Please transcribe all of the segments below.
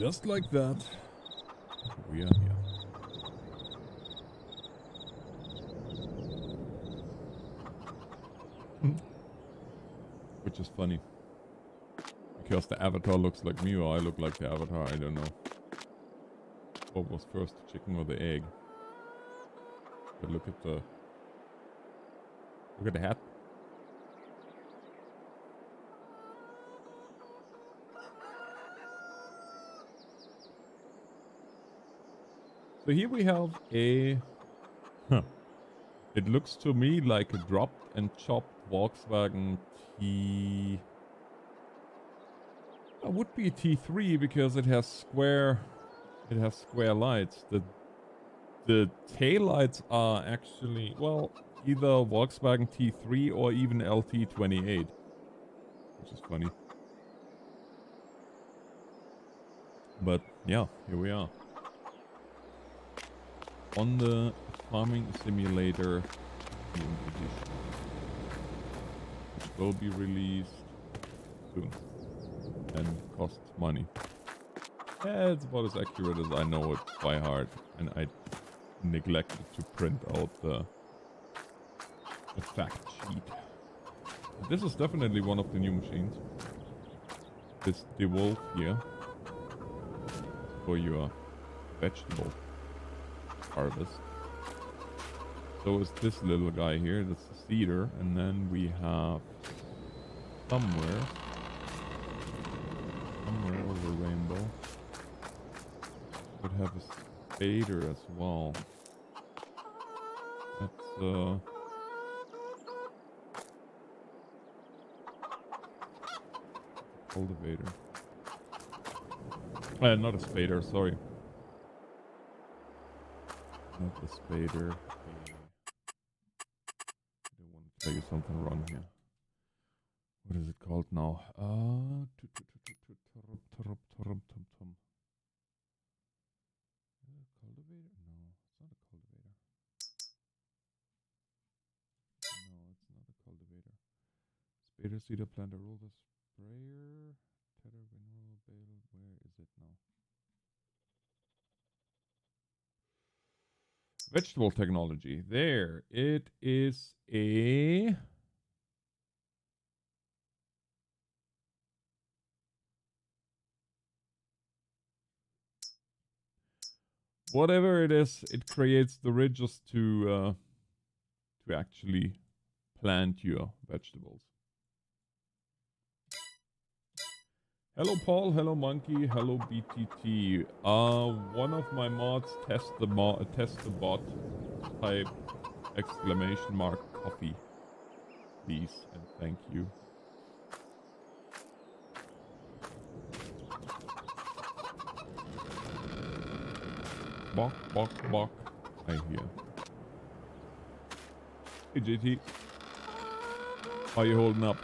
Just like that, we are here. Which is funny. Because the avatar looks like me or I look like the avatar, I don't know. What was first, the chicken or the egg? But look at the hat. So here we have a it looks to me like a dropped and chopped Volkswagen T. It would be a T3 because it has square lights. The tail lights are actually, well, either Volkswagen T3 or even LT28, which is funny. But yeah, here we are on the farming simulator edition, which will be released soon and costs money. Yeah, it's about as accurate as I know it by heart, and I neglected to print out the fact sheet. This is definitely one of the new machines. This DeWolf here for your vegetable harvest. So is this little guy here, that's the seeder, and then we have somewhere over rainbow would have a spader as well. That's cultivator. Not a spader, sorry. Not the spader. I don't want to tell you something wrong here. What is it called now? Cultivator? No, it's not a cultivator. No, it's not a cultivator. Spader, seeder, planter, roller, sprayer, tether, mineral, bale. Where is it now? Vegetable technology. There. It is a... whatever it is, it creates the ridges to actually plant your vegetables. Hello Paul, hello Monkey, hello BTT. One of my mods test the bot, type exclamation mark coffee, please and thank you. Bok, bok, bok. I hear. Hey JT. How you holding up?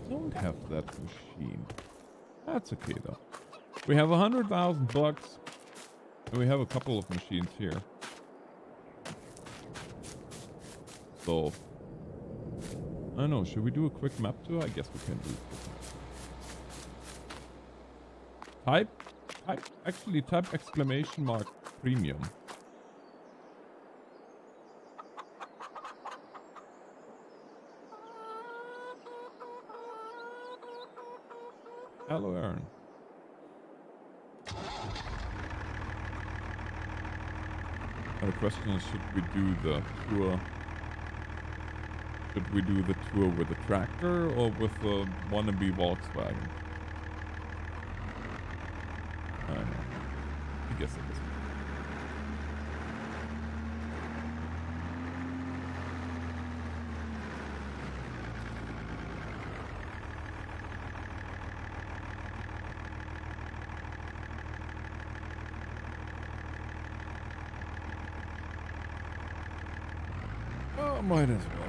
Don't have that machine. That's okay though. We have 100,000 bucks. And we have a couple of machines here. So, I don't know, should we do a quick map tour? I guess we can do it. Type exclamation mark premium. Hello, Aaron. The question is, should we do the tour? Should we do the tour with a tractor or with a wannabe Volkswagen? I don't know. I guess it is. Oh, might as well.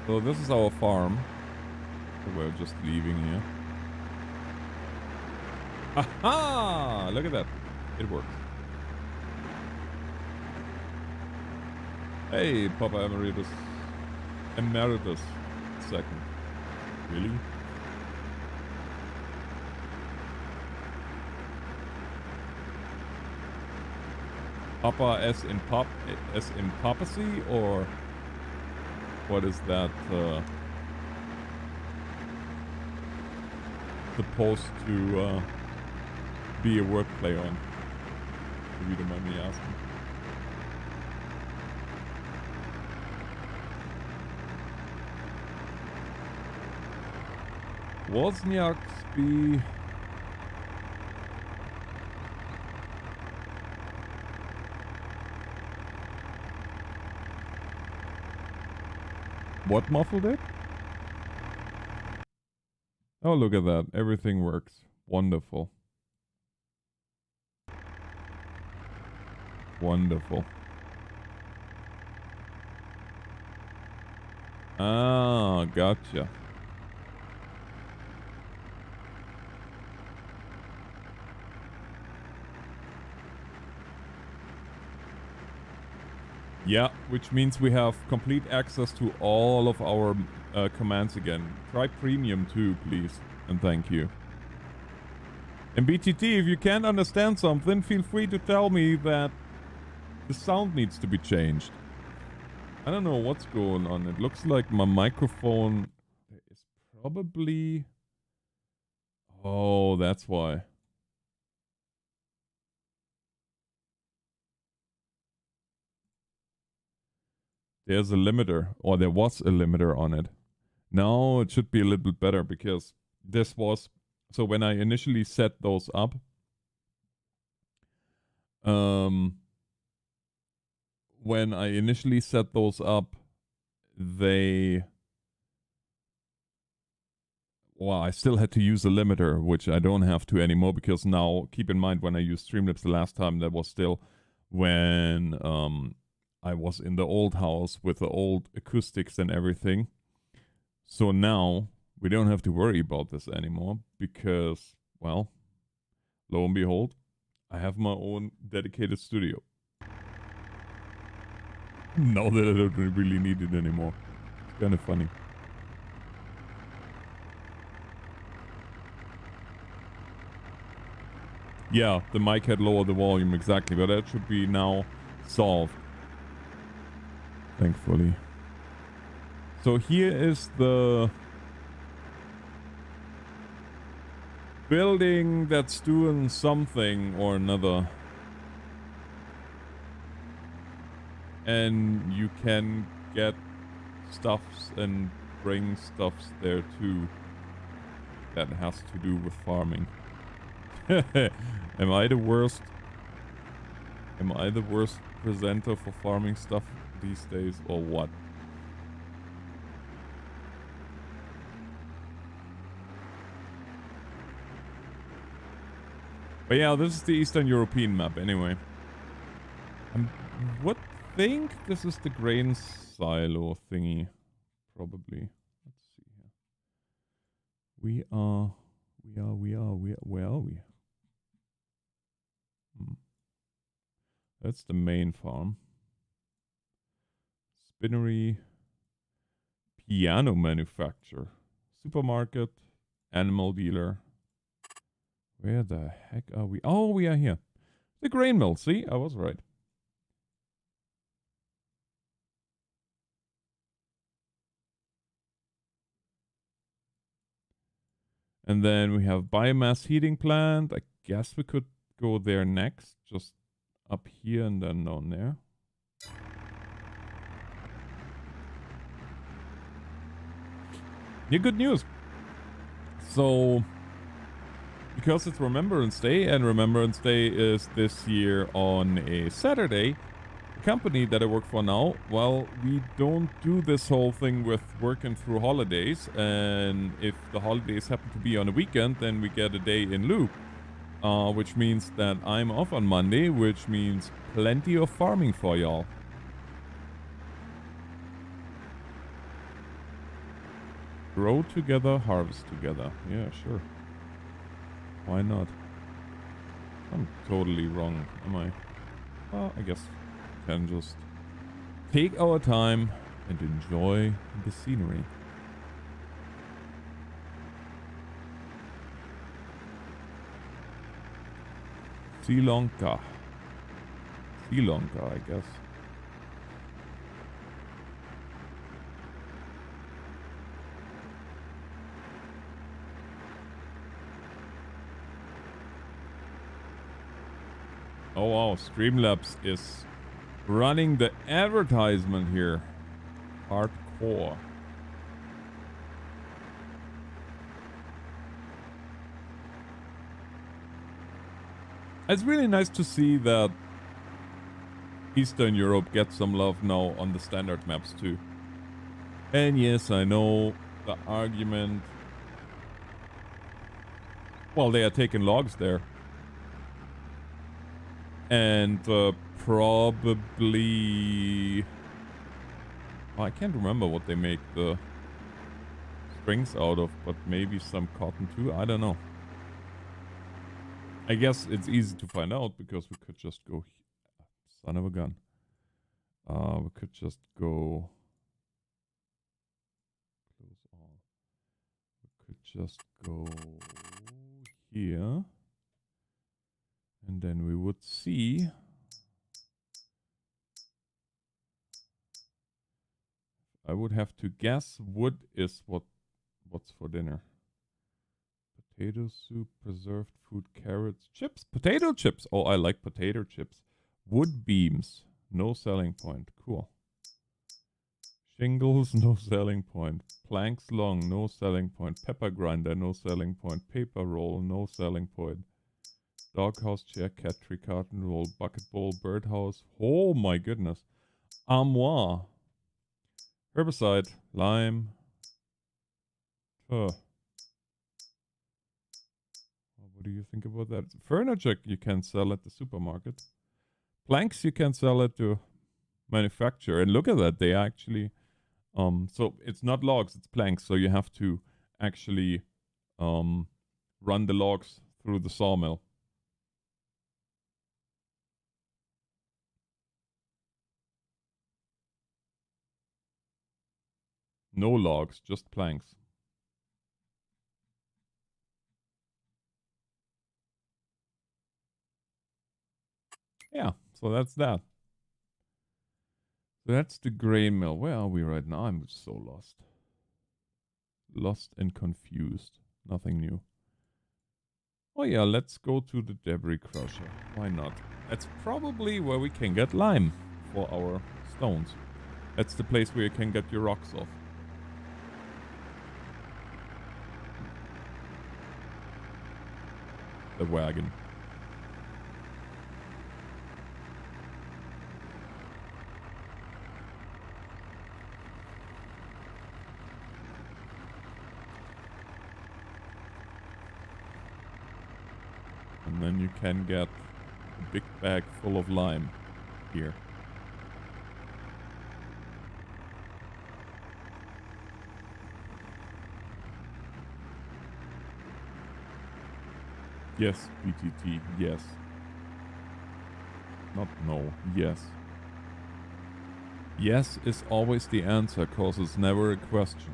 So this is our farm. We're just leaving here. Aha! Look at that. It works. Hey, Papa Emeritus. Emeritus. Second. Really? Papa as in papacy, or what is that supposed to be a wordplay on? If you don't mind me asking. Wozniaksby. What muffled it? Oh, look at that. Everything works. Wonderful. Wonderful. Ah, gotcha. Yeah, which means we have complete access to all of our commands again. Try premium too, please. And thank you. And BTT, if you can't understand something, feel free to tell me that the sound needs to be changed. I don't know what's going on. It looks like my microphone is probably... Oh, that's why. There's a limiter, or there was a limiter on it. Now it should be a little bit better because this was... So when I initially set those up, they... Well, I still had to use a limiter, which I don't have to anymore because now, keep in mind, when I used Streamlabs the last time, that was still when I was in the old house with the old acoustics and everything. So now we don't have to worry about this anymore because, well, lo and behold, I have my own dedicated studio. Now that I don't really need it anymore. It's kind of funny. Yeah, the mic had lowered the volume, exactly, but that should be now solved. Thankfully. So here is the building that's doing something or another. And you can get stuffs and bring stuffs there too. That has to do with farming. Am I the worst? Am I the worst presenter for farming stuff these days, or what? But yeah, this is the Eastern European map anyway. I would think this is the grain silo thingy. Probably. Let's see here. Where are we? That's the main farm. Spinnery. Piano manufacturer. Supermarket. Animal dealer. Where the heck are we? Oh, we are here. The grain mill. See, I was right. And then we have biomass heating plant. I guess we could go there next. Just up here and then down there. Yeah, good news. So, because it's Remembrance Day, and Remembrance Day is this year on a Saturday, the company that I work for now, well, we don't do this whole thing with working through holidays, and if the holidays happen to be on a weekend, then we get a day in lieu, which means that I'm off on Monday, which means plenty of farming for y'all. Grow together, harvest together. Yeah, sure. Why not? I'm totally wrong, am I? Well, I guess we can just take our time and enjoy the scenery. Zielonka. Zielonka, I guess. Oh wow, Streamlabs is running the advertisement here. Hardcore. It's really nice to see that Eastern Europe gets some love now on the standard maps too. And yes, I know the argument. Well, they are taking logs there. And probably... I can't remember what they make the strings out of, but maybe some cotton too. I don't know. I guess it's easy to find out because we could just go... Son of a gun. We could just go... Close all. We could just go here. And then we would see... I would have to guess wood is what's for dinner. Potato soup, preserved food, carrots, chips, potato chips. Oh, I like potato chips. Wood beams, no selling point. Cool. Shingles, no selling point. Planks long, no selling point. Pepper grinder, no selling point. Paper roll, no selling point. Doghouse chair, cat tree, carton roll, bucket bowl, birdhouse. Oh my goodness. Armoire. Herbicide, lime. What do you think about that? Furniture you can sell at the supermarket. Planks you can sell at the manufacturer. And look at that, they actually... so it's not logs, it's planks. So you have to actually run the logs through the sawmill. No logs, just planks. Yeah, so that's that. So that's the grain mill. Where are we right now? I'm so lost. Lost and confused. Nothing new. Oh yeah, let's go to the debris crusher. Why not? That's probably where we can get lime for our stones. That's the place where you can get your rocks off. The wagon. And then you can get a big bag full of lime here. Yes, BTT, yes. Not no, yes. Yes is always the answer, cause it's never a question.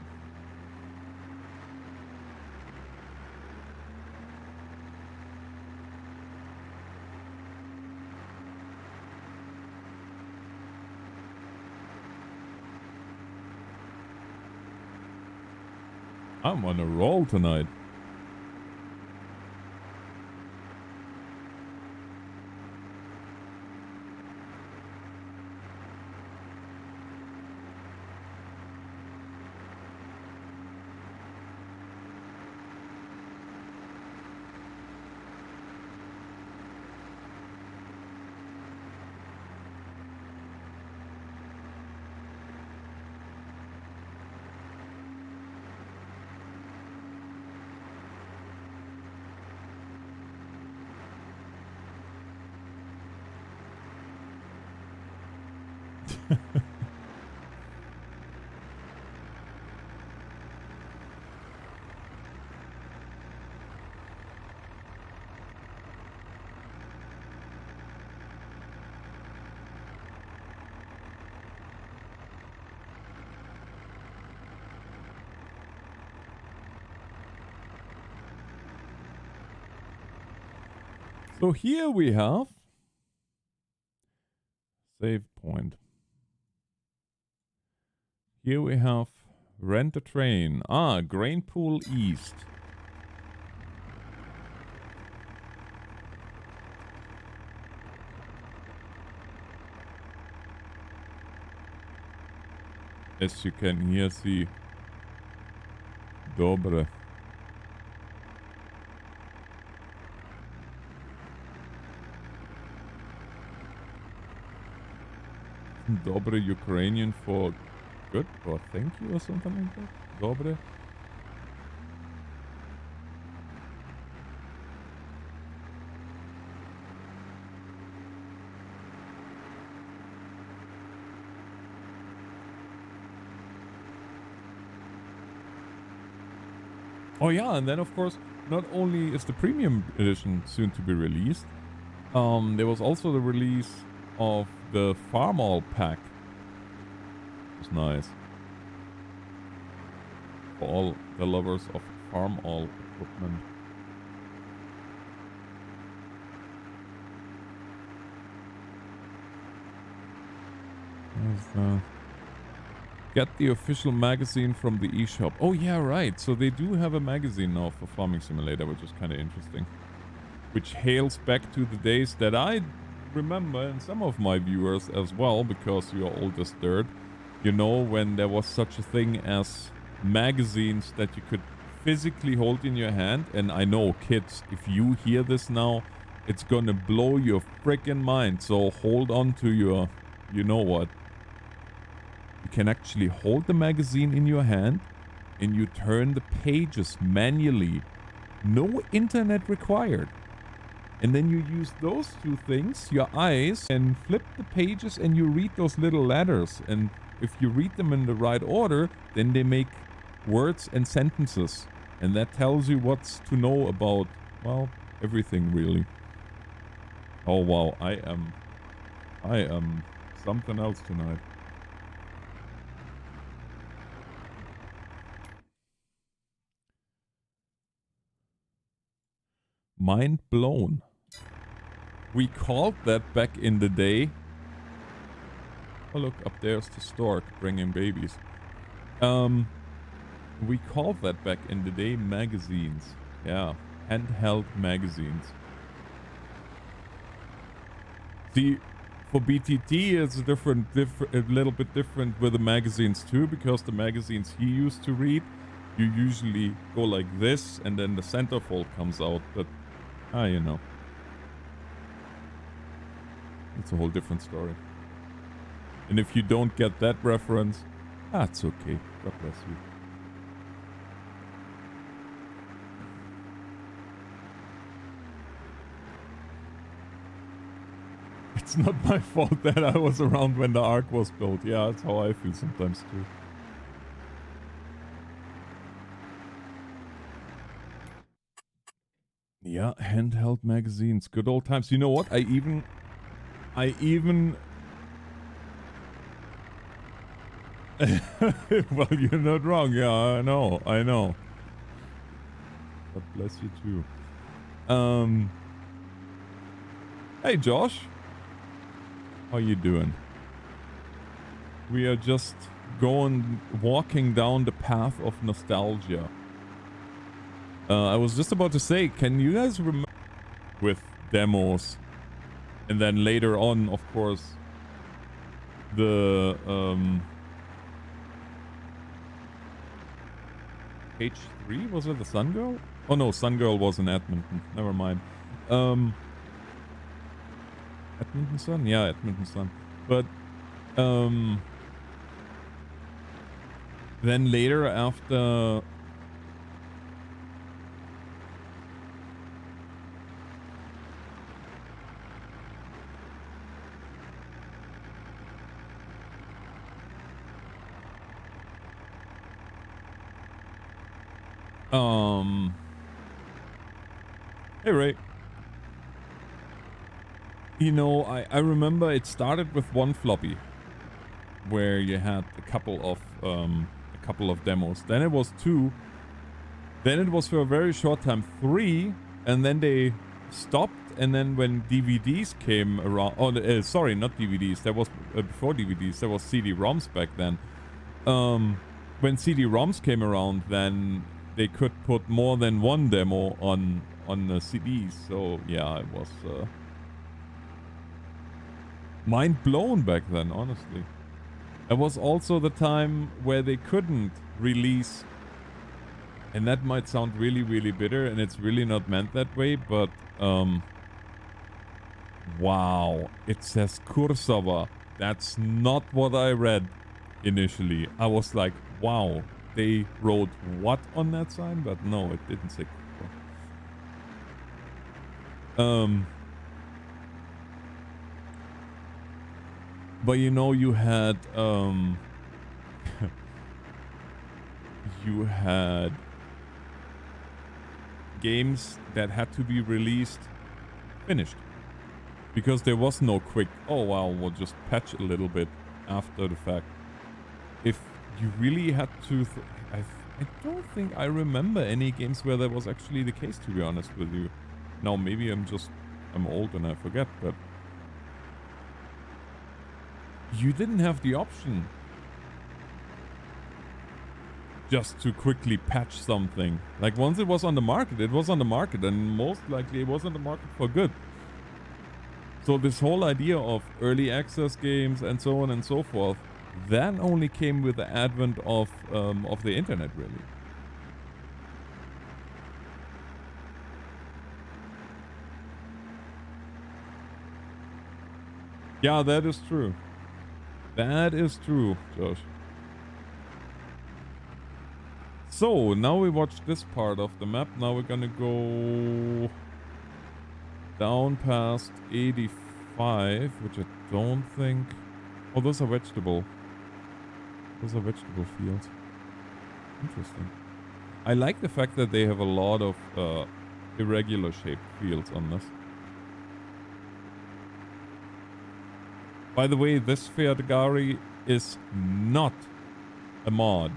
I'm on a roll tonight. So here we have save point. Here we have rent a train. Ah, Grain Pool East. As you can here see. Dobre. Dobre Ukrainian for good or thank you or something like that. Dobre. Oh yeah, and then of course, not only is the premium edition soon to be released, there was also the release of the Farm All pack. It was nice. For all the lovers of Farm All equipment. There's that. Get the official magazine from the eShop. Oh yeah, right. So they do have a magazine now for Farming Simulator, which is kind of interesting. Which hails back to the days that I remember, and some of my viewers as well, because you're old as dirt. You know, when there was such a thing as magazines that you could physically hold in your hand. And I know, kids, if you hear this now, it's gonna blow your freaking mind. So hold on to your, you know what. You can actually hold the magazine in your hand and you turn the pages manually. No internet required. And then you use those two things, your eyes, and flip the pages and you read those little letters. And if you read them in the right order, then they make words and sentences. And that tells you what's to know about, well, everything really. Oh wow, I am something else tonight. Mind blown. We called that back in the day. Oh look, up there's the stork bringing babies. We called that back in the day magazines. Yeah, handheld magazines. See, for BTT it's a little bit different with the magazines too, because the magazines he used to read, you usually go like this and then the centerfold comes out, but you know. It's a whole different story. And if you don't get that reference, that's okay. God bless you. It's not my fault that I was around when the Ark was built. Yeah, that's how I feel sometimes too. Yeah, handheld magazines. Good old times. You know what? I even well, you're not wrong. Yeah, I know. God bless you too. Hey Josh. How you doing? We are just walking down the path of nostalgia. I was just about to say, can you guys remember with demos? And then later on, of course, the H3, was it the Sun Girl? Oh no, Sun Girl was in Edmonton. Never mind. Edmonton Sun? Yeah, Edmonton Sun. But then later after hey Ray. You know, I remember it started with one floppy where you had a couple of demos. Then it was 2. Then it was for a very short time 3, and then they stopped and then when DVDs came around, sorry, not DVDs, that was before DVDs, there was CD-ROMs back then. When CD-ROMs came around, then they could put more than one demo on the CDs. So yeah, it was mind blown back then, honestly. It was also the time where they couldn't release, and that might sound really, really bitter, and it's really not meant that way, but wow, it says Kursava. That's not what I read initially. I was like, wow, they wrote what on that sign? But no, it didn't say Kursava. But you know, you had you had games that had to be released finished, because there was no quick, oh wow, we'll just patch a little bit after the fact. If you really had to, I don't think I remember any games where that was actually the case, to be honest with you. Now maybe I'm old and I forget, but you didn't have the option just to quickly patch something. Like, once it was on the market, it was on the market, and most likely it was on the market for good. So this whole idea of early access games and so on and so forth, that only came with the advent of the internet, really. Yeah, that is true. That is true, Josh. So, now we watched this part of the map. Now we're gonna go down past 85, which I don't think... Oh, those are vegetable. Those are vegetable fields. Interesting. I like the fact that they have a lot of irregular shaped fields on this. By the way, this Fergari is not a mod.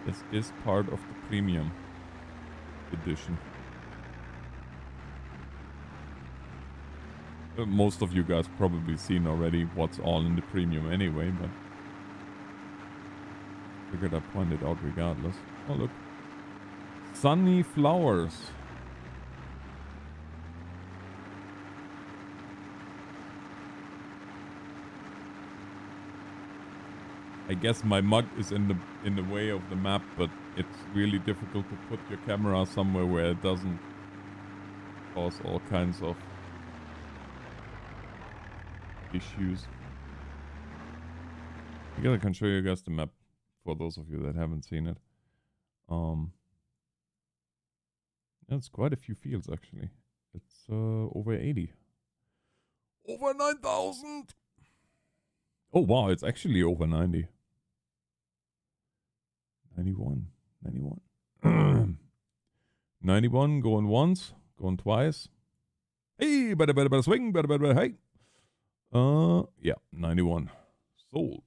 This is part of the premium edition. Most of you guys probably seen already what's all in the premium anyway, but figured I'd point it out regardless. Oh look. Sunny flowers. I guess my mug is in the way of the map, but it's really difficult to put your camera somewhere where it doesn't cause all kinds of issues. I guess I can show you guys the map for those of you that haven't seen it. It's quite a few fields actually. It's over 80. Over 9,000! Oh wow, it's actually over 90. 91. 91, going once, going twice. Hey, better swing, better, hey. Yeah, 91. Sold.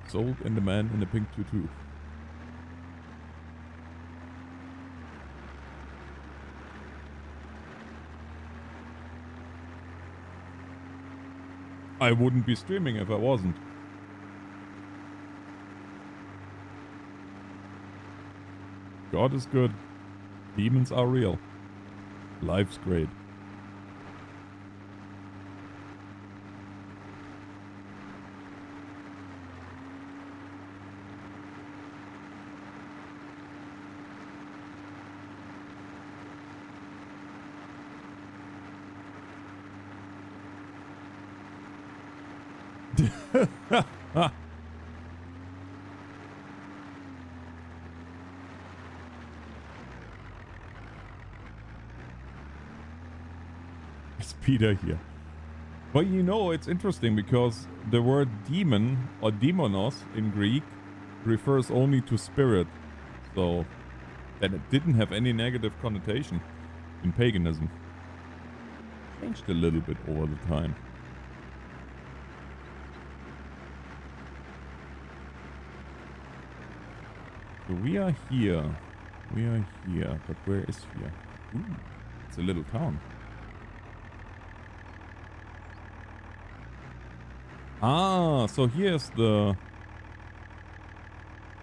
Sold, and the man in the pink tutu. I wouldn't be streaming if I wasn't. God is good. Demons are real. Life's great. It's Peter here. Well, you know, it's interesting because the word demon or demonos in Greek refers only to spirit. So that it didn't have any negative connotation in paganism. Changed a little bit over the time. So we are here. We are here. But where is here? Ooh, it's a little town. Ah, so here's the...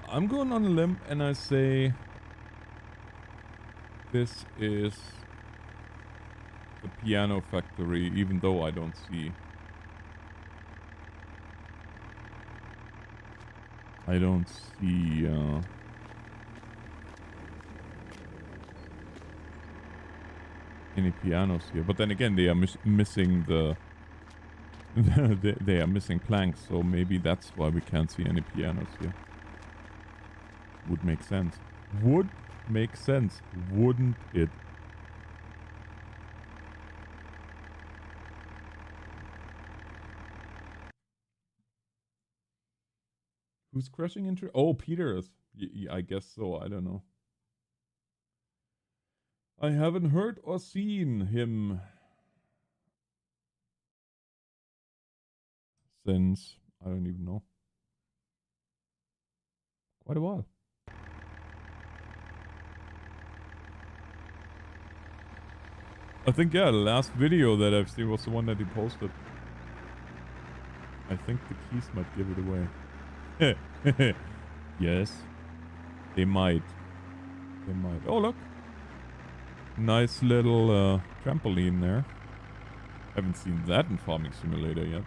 I'm going on a limb and I say... This is... the piano factory, even though I don't see... I don't see... any pianos here. But then again, they are missing the... they are missing planks, so maybe that's why we can't see any pianos here. Would make sense. Would make sense, wouldn't it? Who's crashing into... Oh, Peter is. I guess so. I don't know. I haven't heard or seen him since... I don't even know. Quite a while. I think, yeah, the last video that I've seen was the one that he posted. I think the keys might give it away. Yes. They might. They might. Oh, look. Nice little trampoline there. Haven't seen that in Farming Simulator yet.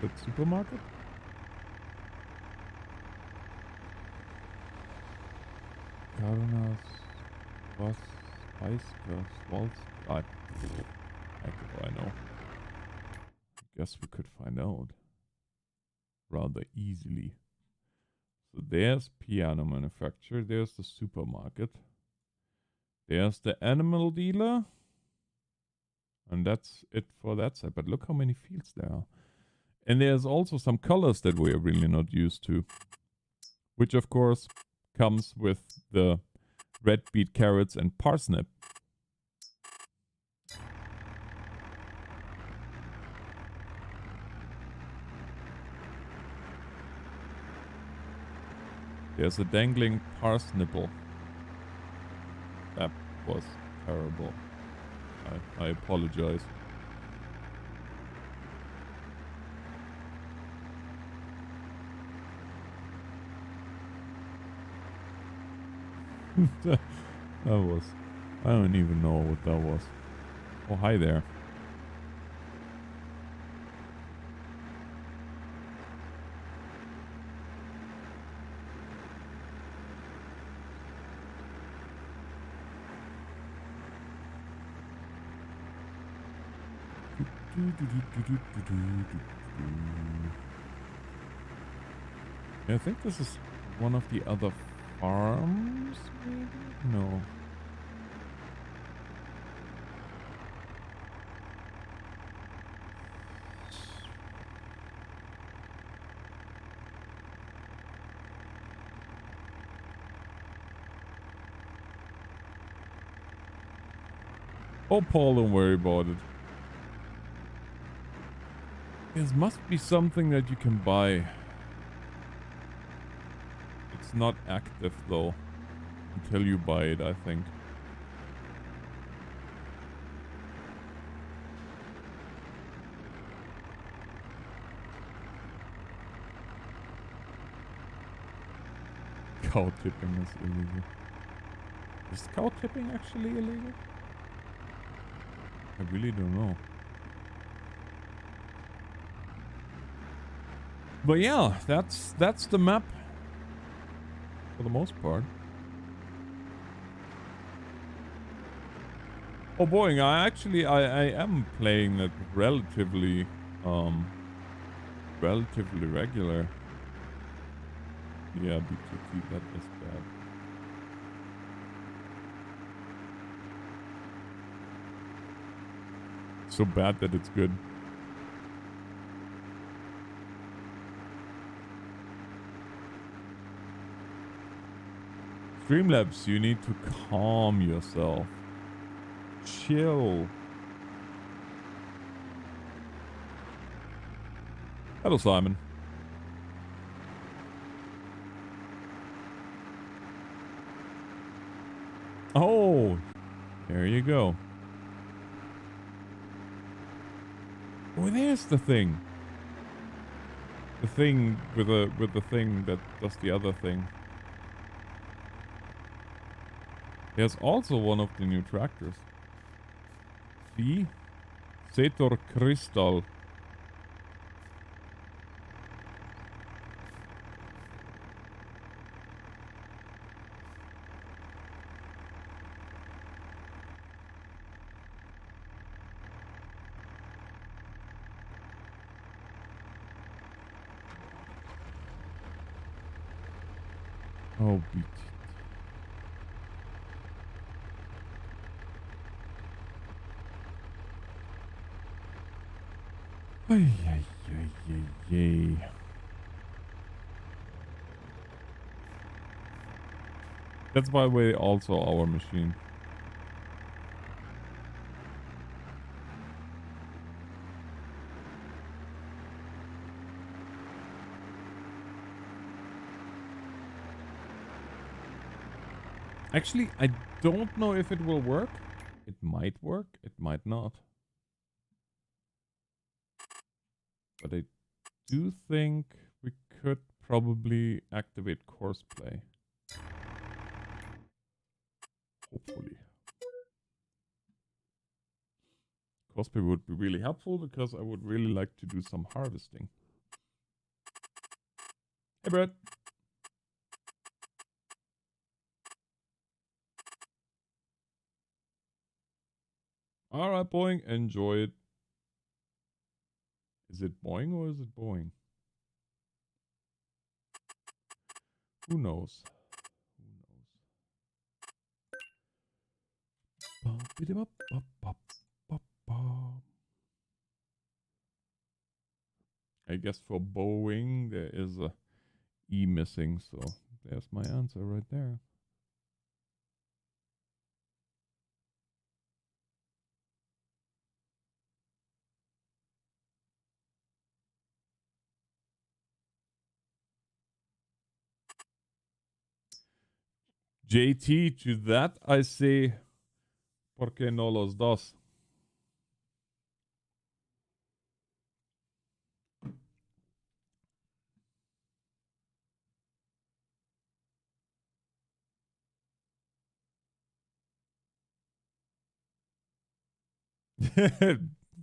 That supermarket? Cardinals, was, Weisker, Swalz. Heck if I know. Guess we could find out rather easily. So there's piano manufacturer, there's the supermarket, there's the animal dealer, and that's it for that side. But look how many fields there are. And there's also some colors that we are really not used to, which of course comes with the red beet, carrots, and parsnip. There's a dangling parsnipple. That was terrible. I apologize. That was... I don't even know what that was. Oh, hi there. Yeah, I think this is one of the other farms, maybe? No. Oh, Paul, don't worry about it. There must be something that you can buy. It's not active, though, until you buy it, I think. Cow tipping is illegal. Is cow tipping actually illegal? I really don't know. But yeah, that's the map for the most part. Oh boy, I am playing it relatively regular. Yeah, B2T, that is bad. So bad that it's good. Streamlabs, you need to calm yourself. Chill. Hello, Simon. Oh, there you go. Oh, there's the thing. The thing with the thing that does the other thing. There's also one of the new tractors. The Setor Crystal. Oh, beat. Ay, ay, ay, ay, ay. That's by the way also our machine. Actually, I don't know if it will work. It might work, it might not. But I do think we could probably activate courseplay. Hopefully. Courseplay would be really helpful because I would really like to do some harvesting. Hey, Brett. Alright, Boeing. Enjoy it. Is it Boeing or is it Boeing? Who knows? I guess for Boeing there is a E missing, so there's my answer right there. JT, to that I say, ¿por qué no los dos?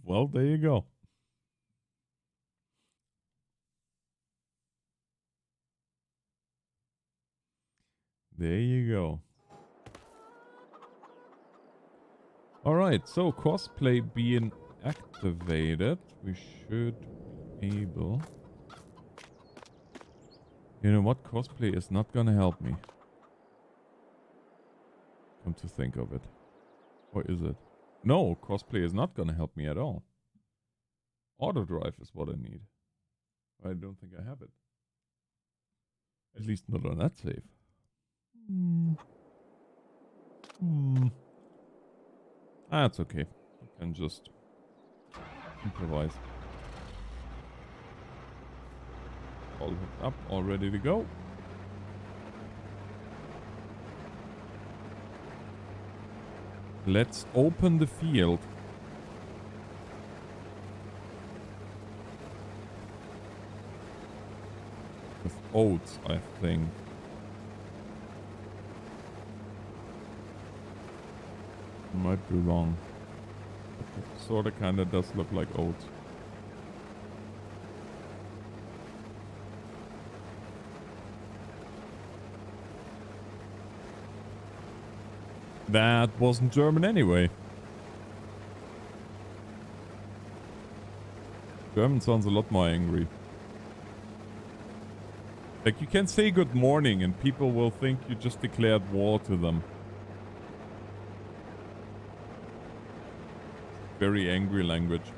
Well, there you go. There you go. Alright, so cosplay being activated. We should be able... You know what? Cosplay is not gonna help me. Come to think of it. Or is it? No, cosplay is not gonna help me at all. Auto drive is what I need. I don't think I have it. At least not on that save. That's okay. I can just improvise. All hooked up, all ready to go. Let's open the field. With oats, I think. Might be wrong. It sorta kinda does look like oats. That wasn't German anyway. German sounds a lot more angry. Like, you can say good morning and people will think you just declared war to them. Very angry language.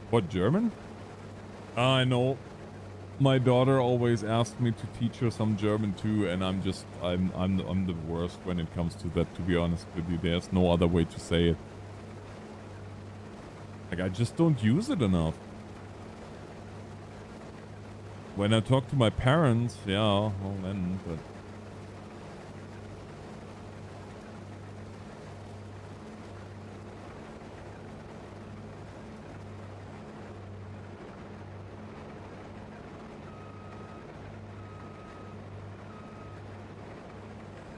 What, German? I know. My daughter always asked me to teach her some German too, and I'm the worst when it comes to that, to be honest with you. There's no other way to say it. Like, I just don't use it enough. When I talk to my parents, yeah, well then, but...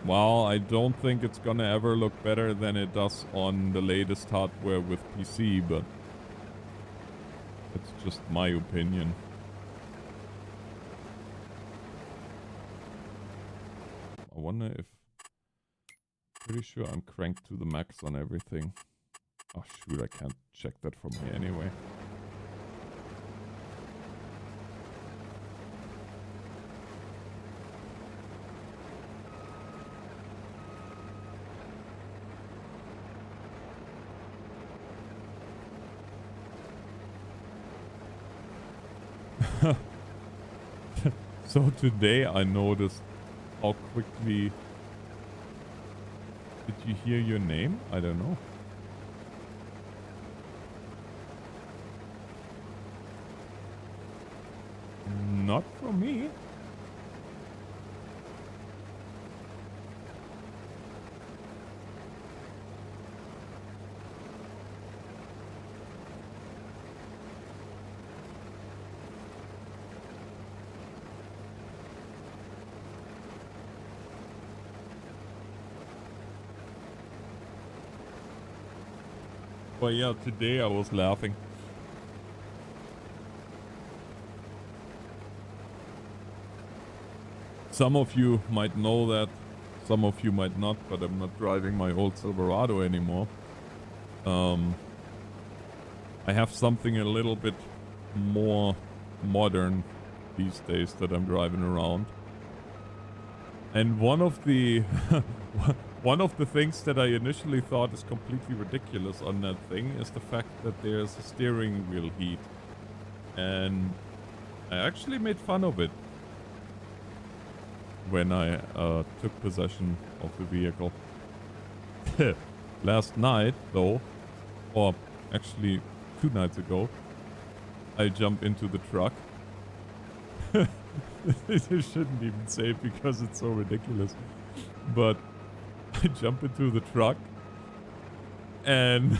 Well, I don't think it's gonna ever look better than it does on the latest hardware with PC, but... it's just my opinion. I wonder if... pretty sure I'm cranked to the max on everything. Oh shoot, I can't check that from here anyway. So today I noticed how quickly... Did you hear your name? I don't know. Not from me. But yeah, today I was laughing. Some of you might know that, some of you might not, but I'm not driving my old Silverado anymore. I have something a little bit more modern these days that I'm driving around. And one of the one of the things that I initially thought is completely ridiculous on that thing is the fact that there's a steering wheel heat. And I actually made fun of it when I took possession of the vehicle. Last night, though, or actually 2 nights ago, I jumped into the truck. I shouldn't even say it because it's so ridiculous. But I jump into the truck and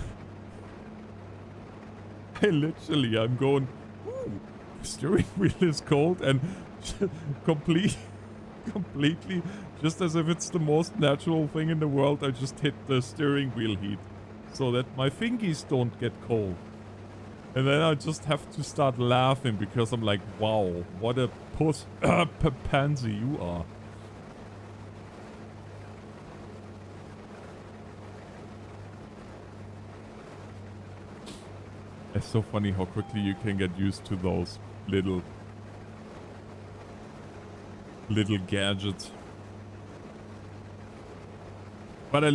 I'm going, ooh, the steering wheel is cold, and completely, just as if it's the most natural thing in the world, I just hit the steering wheel heat so that my fingies don't get cold. And then I just have to start laughing because I'm like, wow, what a pansy you are. It's so funny how quickly you can get used to those little gadgets. But I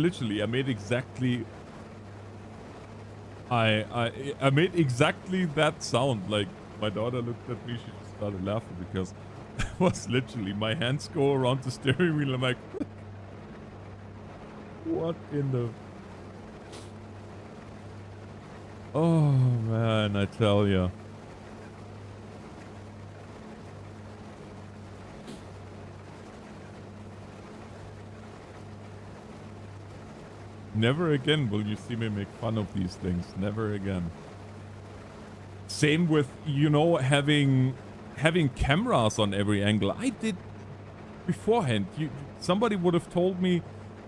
made exactly I made exactly that sound. Like, my daughter looked at me, she just started laughing because it was literally, my hands go around the steering wheel. I'm like, what in the... Oh man, I tell ya. Never again will you see me make fun of these things. Never again. Same with, you know, having cameras on every angle. I did beforehand. Somebody would have told me,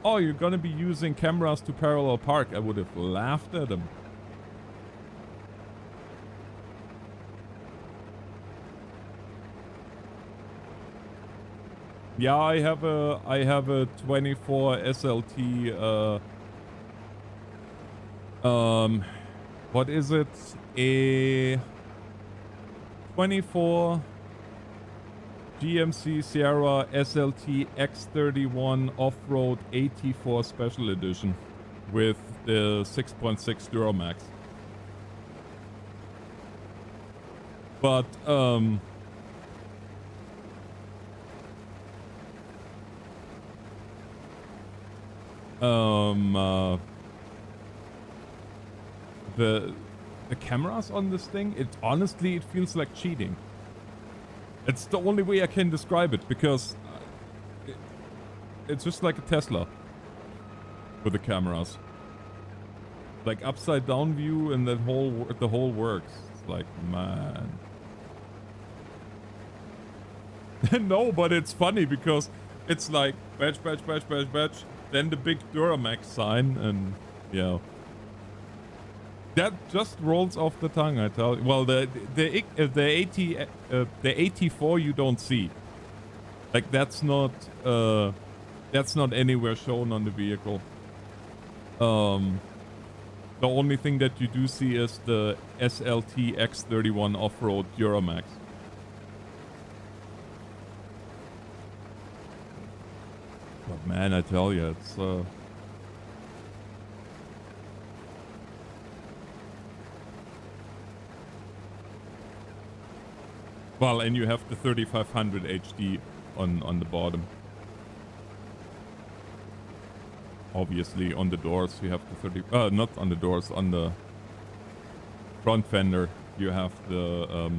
oh, you're gonna be using cameras to parallel park. I would have laughed at them. Yeah, I have a 24 SLT what is it? A 24 GMC Sierra SLT X31 Off-Road 84 Special Edition with the 6.6 Duramax. But the cameras on this thing, it honestly it feels like cheating. It's the only way I can describe it, because it's just like a Tesla with the cameras. Like upside down view and the whole works. It's like, man. No, but it's funny because it's like batch, then the big Duramax sign, and yeah. That just rolls off the tongue, I tell you. Well, the 84 you don't see. Like that's not anywhere shown on the vehicle. The only thing that you do see is the SLT X31 off-road Duramax. But man, I tell you, it's well, and you have the 3500 HD on the bottom. Obviously, on the doors you have the not on the doors, on the front fender you have the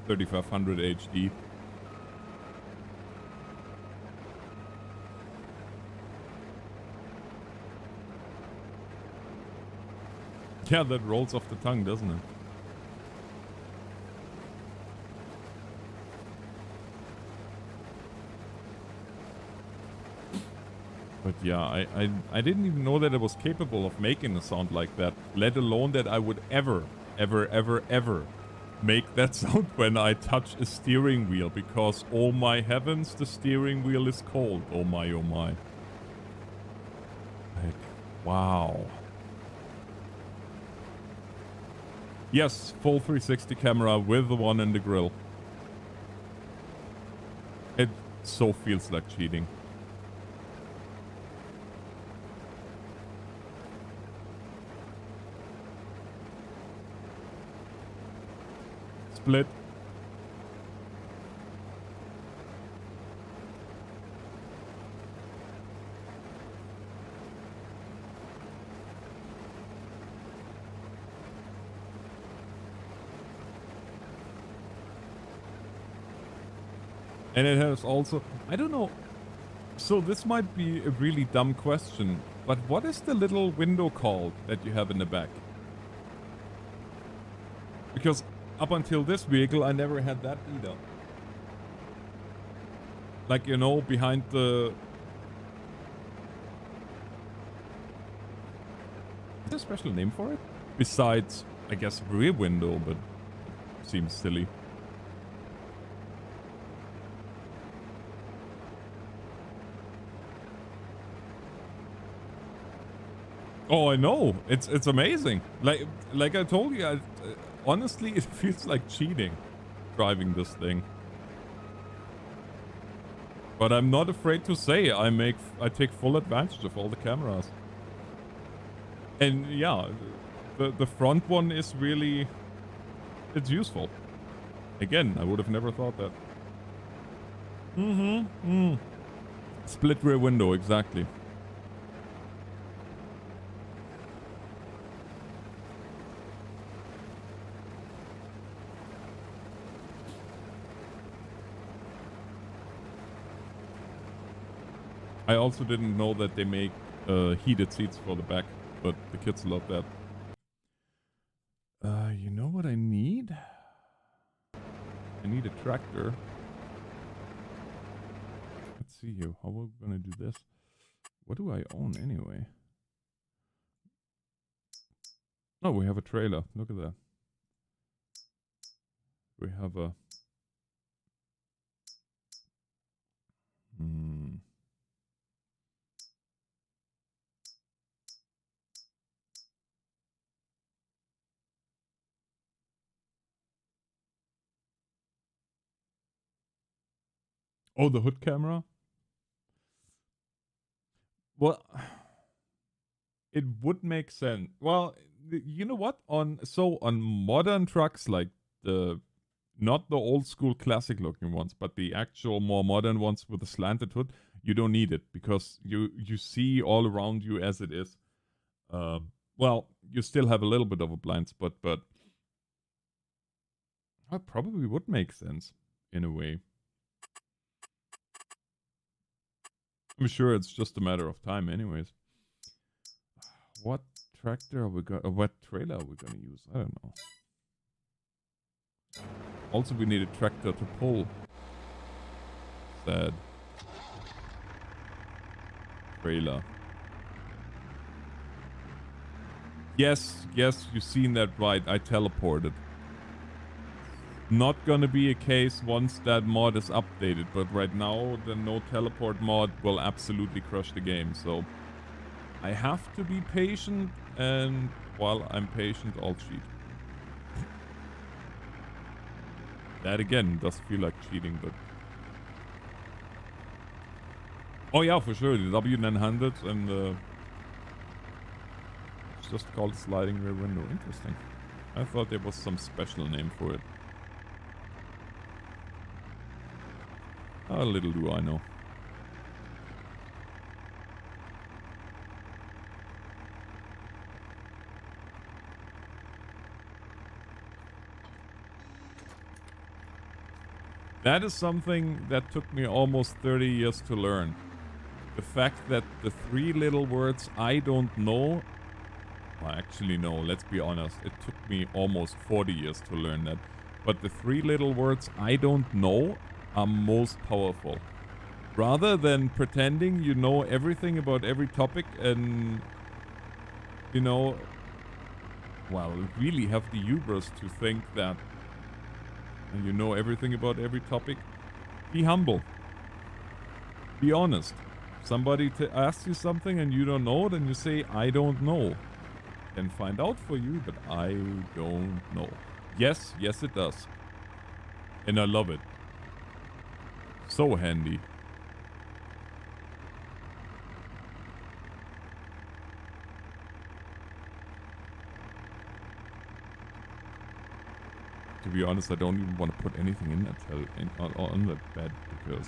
3500 HD. Yeah, that rolls off the tongue, doesn't it? But yeah, I didn't even know that it was capable of making a sound like that, let alone that I would ever make that sound when I touch a steering wheel, because oh my heavens, the steering wheel is cold. Oh my, oh my. Like, wow. Yes, full 360 camera with the one in the grill. It so feels like cheating. Split. And it has also, I don't know, so this might be a really dumb question, but what is the little window called that you have in the back? Because up until this vehicle, I never had that either. Like, you know, behind the... Is there a special name for it? Besides, I guess, rear window, but seems silly. Oh, I know. It's amazing. Like I told you, honestly, it feels like cheating driving this thing. But I'm not afraid to say I take full advantage of all the cameras. And yeah, the front one is really, it's useful. Again, I would have never thought that. Split rear window, exactly. I also didn't know that they make heated seats for the back, but the kids love that. You know what I need? I need a tractor. Let's see here. How are we gonna do this? What do I own anyway? Oh, we have a trailer. Look at that. We have a... Oh, the hood camera? Well, it would make sense. Well, you know what? On modern trucks like the Not the old school classic looking ones, but the actual more modern ones with a slanted hood. You don't need it because you see all around you as it is. Well, you still have a little bit of a blind spot, but that probably would make sense in a way. I'm sure it's just a matter of time anyways. What tractor are we going what trailer are we gonna use? I don't know. Also we need a tractor to pull. Sad. Trailer. Yes, you've seen that right. I teleported. Not gonna be a case once that mod is updated, but right now the no teleport mod will absolutely crush the game, so I have to be patient, and while I'm patient, I'll cheat. That again does feel like cheating, but... Oh yeah, for sure, the W900 and it's just called sliding rear window. Interesting. I thought there was some special name for it. How little do I know. That is something that took me almost 30 years to learn. The fact that the three little words I don't know... Well, actually no, let's be honest. It took me almost 40 years to learn that. But the three little words I don't know are most powerful. Rather than pretending you know everything about every topic and, you know, well, really have the hubris to think that you know everything about every topic, be humble. Be honest. Somebody asks you something and you don't know, then you say, I don't know. Then find out for you, but I don't know. Yes, it does. And I love it. So handy. To be honest, I don't even want to put anything in that on that bed because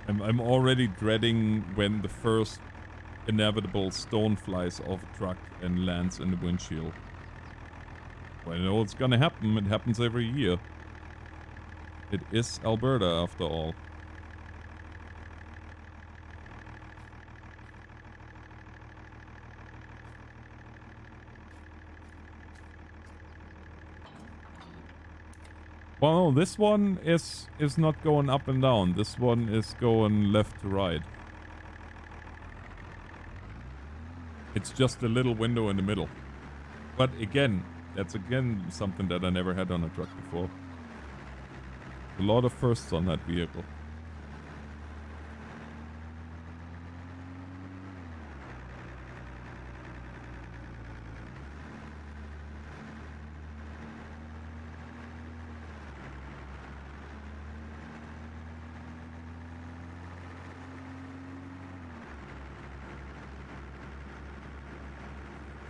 I'm already dreading when the first inevitable stone flies off a truck and lands in the windshield. Well, I know it's gonna happen. It happens every year. It is Alberta, after all. Well, no, this one is not going up and down. This one is going left to right. It's just a little window in the middle. But again, that's again something that I never had on a truck before. A lot of firsts on that vehicle.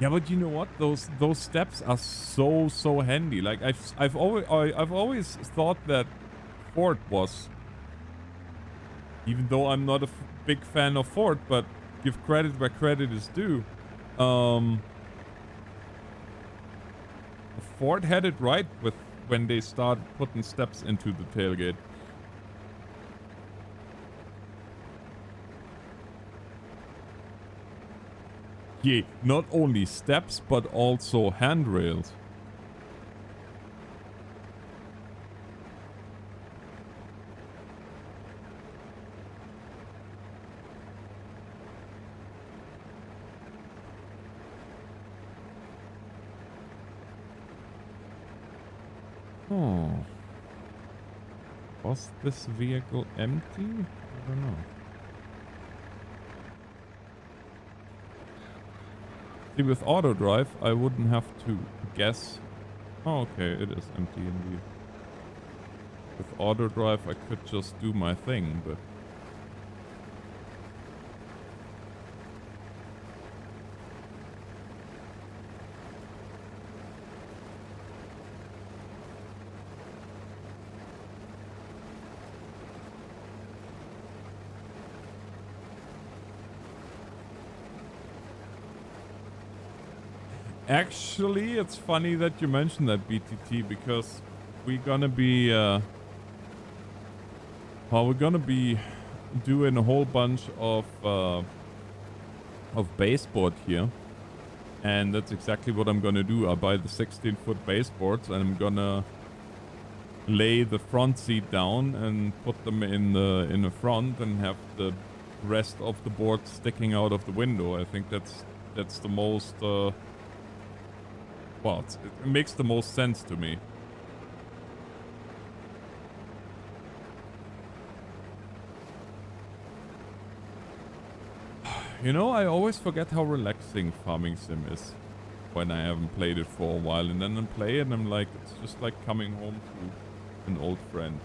Yeah, but you know what? Those steps are so handy. Like I've always thought that Ford was, even though I'm not a big fan of Ford, but give credit where credit is due. Ford had it right with when they started putting steps into the tailgate. Yeah, not only steps, but also handrails. Oh. Was this vehicle empty? I don't know. See, with auto drive, I wouldn't have to guess. Oh, okay, it is empty indeed. With auto drive, I could just do my thing, but... Actually, it's funny that you mentioned that, BTT, because we're gonna be, we're gonna be doing a whole bunch of baseboard here. And that's exactly what I'm gonna do. I buy the 16-foot baseboards and I'm gonna lay the front seat down and put them in the front and have the rest of the board sticking out of the window. I think that's the most well, it makes the most sense to me. You know, I always forget how relaxing Farming Sim is when I haven't played it for a while, and then I play it and I'm like, it's just like coming home to an old friend.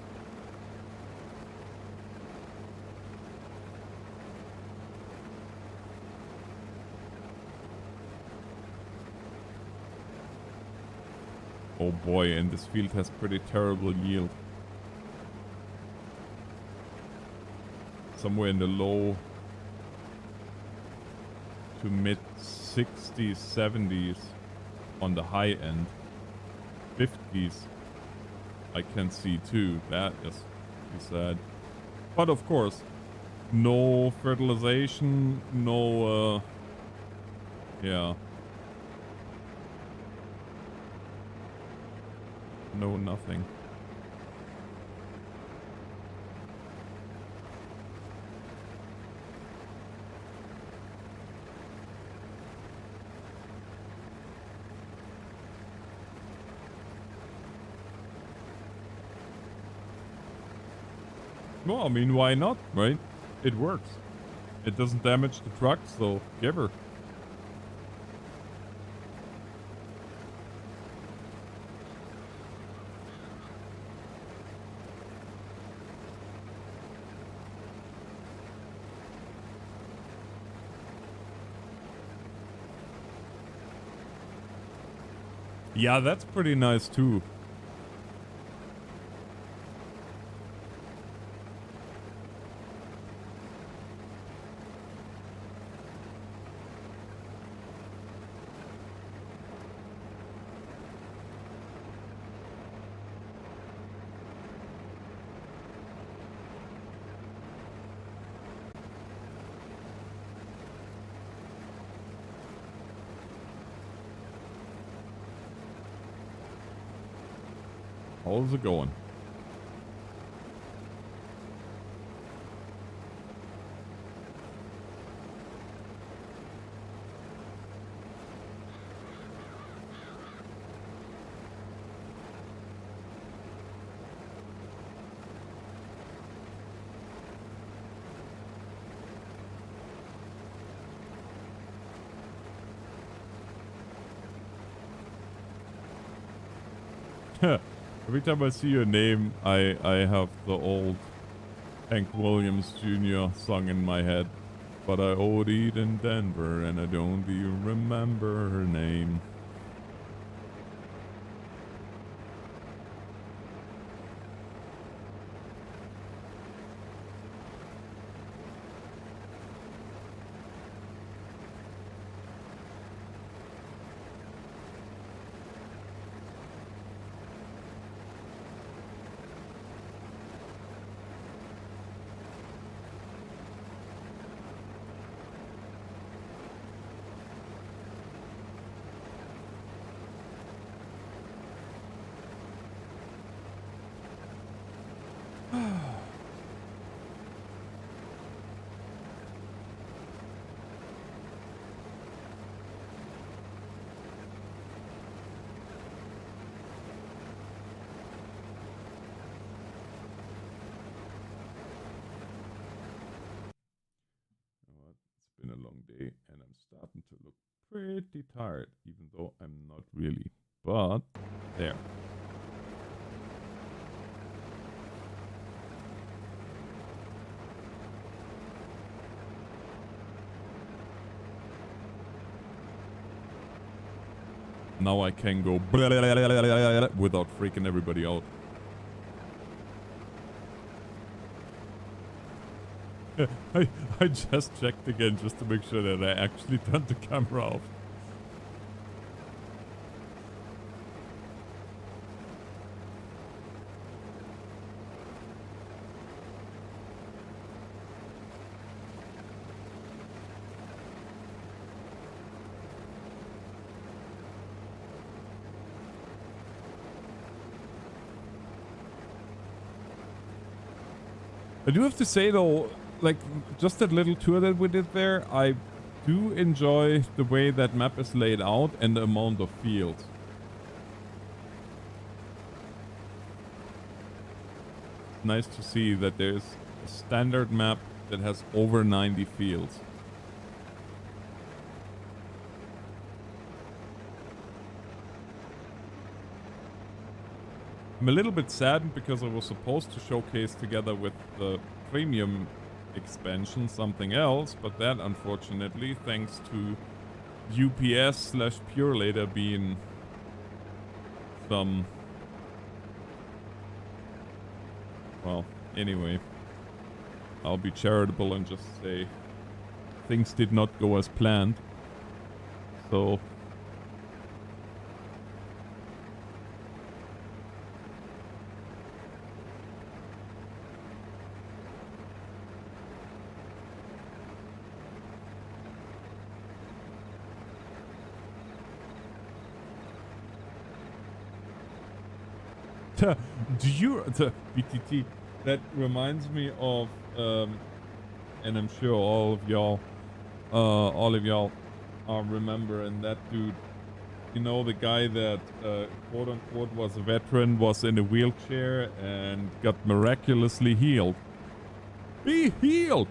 Oh boy, and this field has pretty terrible yield. Somewhere in the low to mid 60s, 70s on the high end. 50s I can see too. That is sad. But of course, no fertilization, no yeah. No nothing. Well, I mean, why not, right? It works. It doesn't damage the truck, so give her. Yeah, that's pretty nice too. How's it going? Every time I see your name, I have the old Hank Williams Jr. song in my head. But I OD'd in Denver and I don't even remember her name. Been a long day and I'm starting to look pretty tired, even though I'm not really. But there. Now I can go without freaking everybody out. I just checked again just to make sure that I actually turned the camera off. I do have to say though, like, just that little tour that we did there, I do enjoy the way that map is laid out and the amount of fields. Nice to see that there's a standard map that has over 90 fields. I'm a little bit saddened because I was supposed to showcase together with the premium expansion something else, but that unfortunately, thanks to UPS/Pure later being some... Well, anyway, I'll be charitable and just say things did not go as planned. So... Do you, the BTT, that reminds me of, and I'm sure all of y'all are remembering that dude. You know, the guy that, quote unquote, was a veteran, was in a wheelchair and got miraculously healed. Be healed!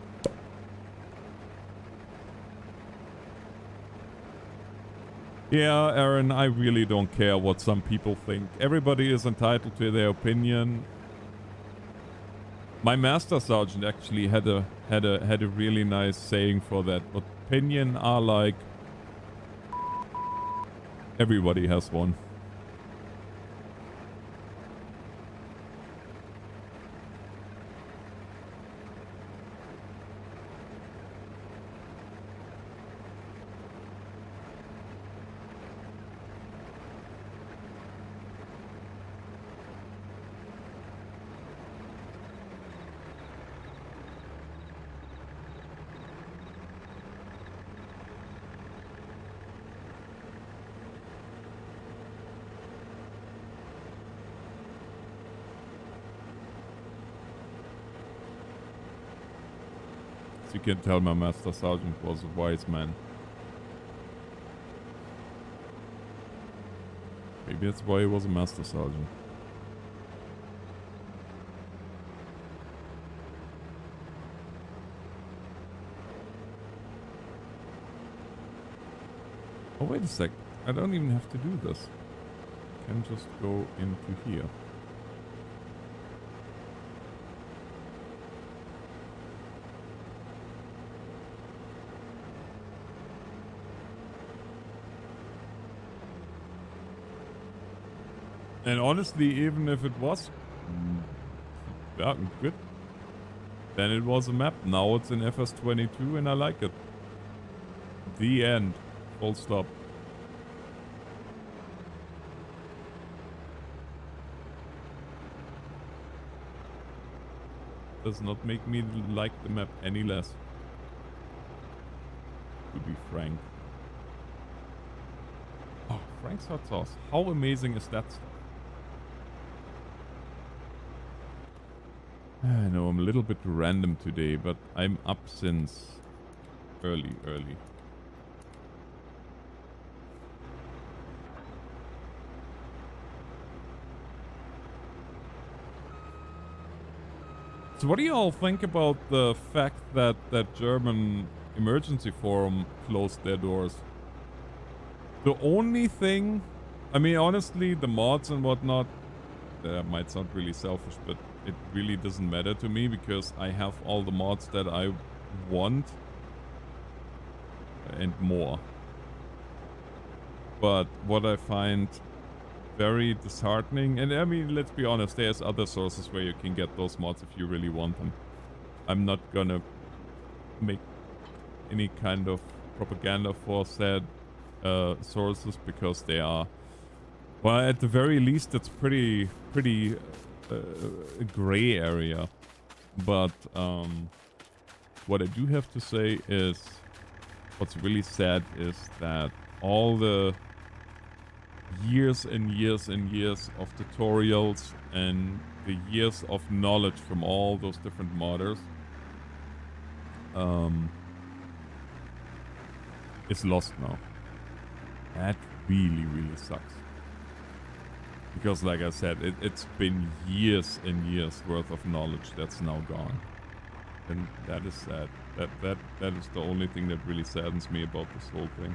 Yeah, Aaron, I really don't care what some people think. Everybody is entitled to their opinion. My master sergeant actually had a really nice saying for that. Opinion are like... Everybody has one. You can tell my master sergeant was a wise man. Maybe that's why he was a master sergeant. Oh, wait a sec. I don't even have to do this. I can just go into here. And honestly, even if it was... yeah, good. Then it was a map. Now it's in FS22 and I like it. The end. Full stop. Does not make me like the map any less. To be frank. Oh, Frank's hot sauce. How amazing is that stuff? I know I'm a little bit random today, but I'm up since early. So what do you all think about the fact that that German emergency forum closed their doors? The only thing, I mean, honestly, the mods and whatnot, that might sound really selfish, but it really doesn't matter to me because I have all the mods that I want and more. But what I find very disheartening, and I mean, let's be honest, there's other sources where you can get those mods if you really want them. I'm not gonna make any kind of propaganda for said sources because they are, well, at the very least, it's pretty a gray area. But what I do have to say is, what's really sad is that all the years and years and years of tutorials and the years of knowledge from all those different modders is lost now. That really, really sucks. Because like I said, it's been years and years worth of knowledge that's now gone. And that is sad. That is the only thing that really saddens me about this whole thing.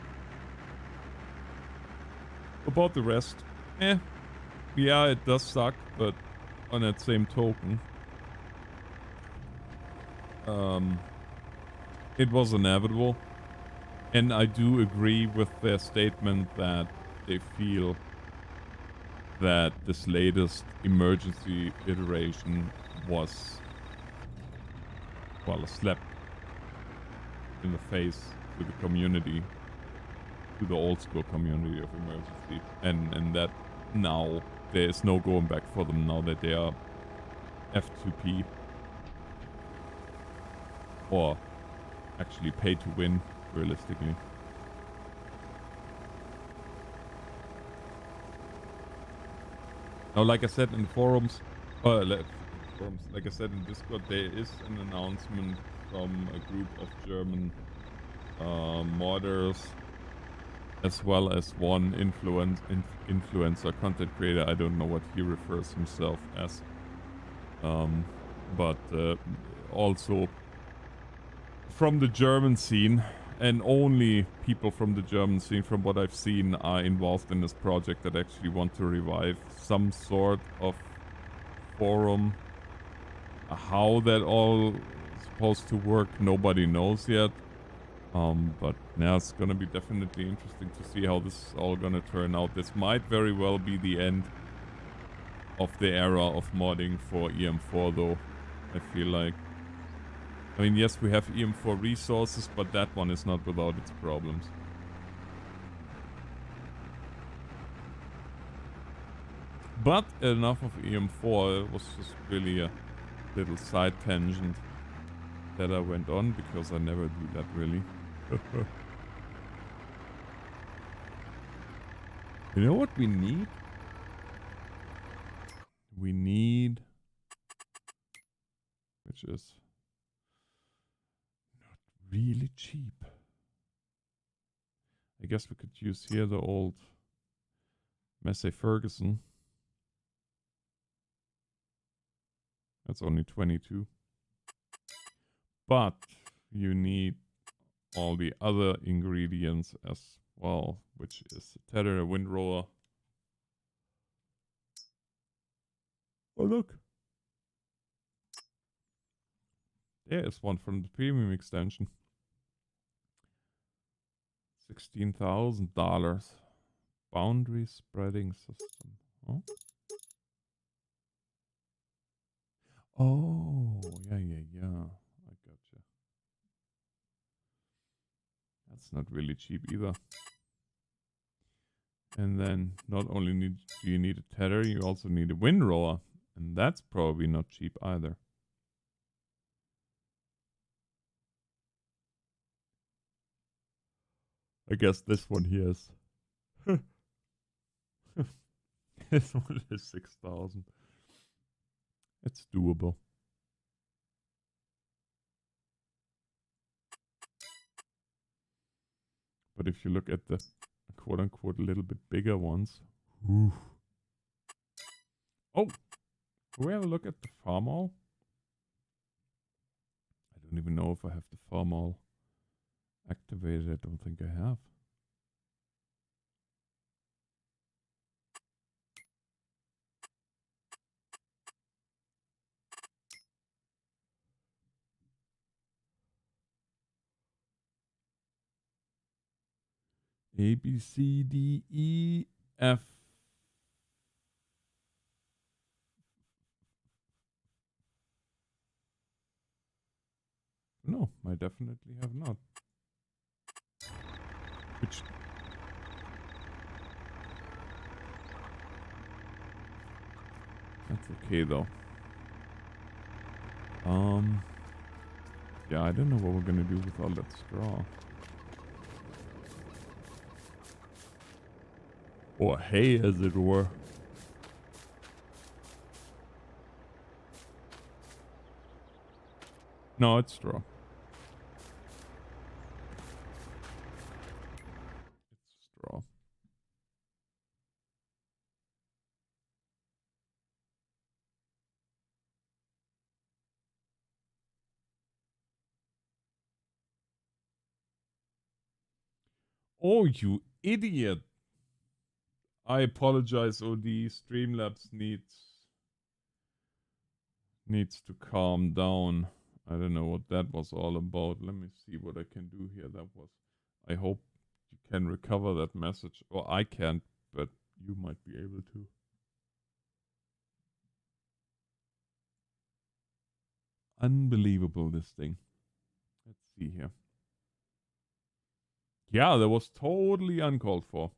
About the rest, yeah, it does suck, but on that same token, it was inevitable. And I do agree with their statement that they feel that this latest emergency iteration was, well, a slap in the face to the community, to the old school community of emergency, and that now there is no going back for them now that they are F2P, or actually pay to win, realistically. Now, like I said in the forums, like I said in Discord, there is an announcement from a group of German modders, as well as one influencer content creator. I don't know what he refers himself as, but also from the German scene, and only people from the German scene, from what I've seen, are involved in this project that actually want to revive some sort of forum. How that all is supposed to work, nobody knows yet. But now it's gonna be definitely interesting to see how this is all gonna turn out. This might very well be the end of the era of modding for EM4, though. I feel like. I mean, yes, we have EM4 resources, but that one is not without its problems. But enough of EM4. It was just really a little side tangent that I went on, because I never do that really. You know what we need? We need, which is really cheap. I guess we could use here the old Massey Ferguson. That's only 22. But you need all the other ingredients as well, which is a tether, a windrower. Oh, look. There is one from the premium extension. $16,000. Boundary spreading system. Oh. Oh, yeah. I gotcha. That's not really cheap either. And then not only do you need a tether, you also need a windrower. And that's probably not cheap either. I guess this one here is this one is 6,000. It's doable. But if you look at the quote-unquote a little bit bigger ones, oof. Oh, do we have a look at the farm all? I don't even know if I have the farm all activated. I don't think I have. A, B, C, D, E, F. No, I definitely have not. Which... That's okay though. Yeah, I don't know what we're gonna do with all that straw. Or hay, as it were. No, it's straw. It's straw. Oh, you idiot! I apologize, OD. Streamlabs needs to calm down. I don't know what that was all about. Let me see what I can do here. That was. I hope you can recover that message. Or I can't, but you might be able to. Unbelievable, this thing. Let's see here. Yeah, that was totally uncalled for.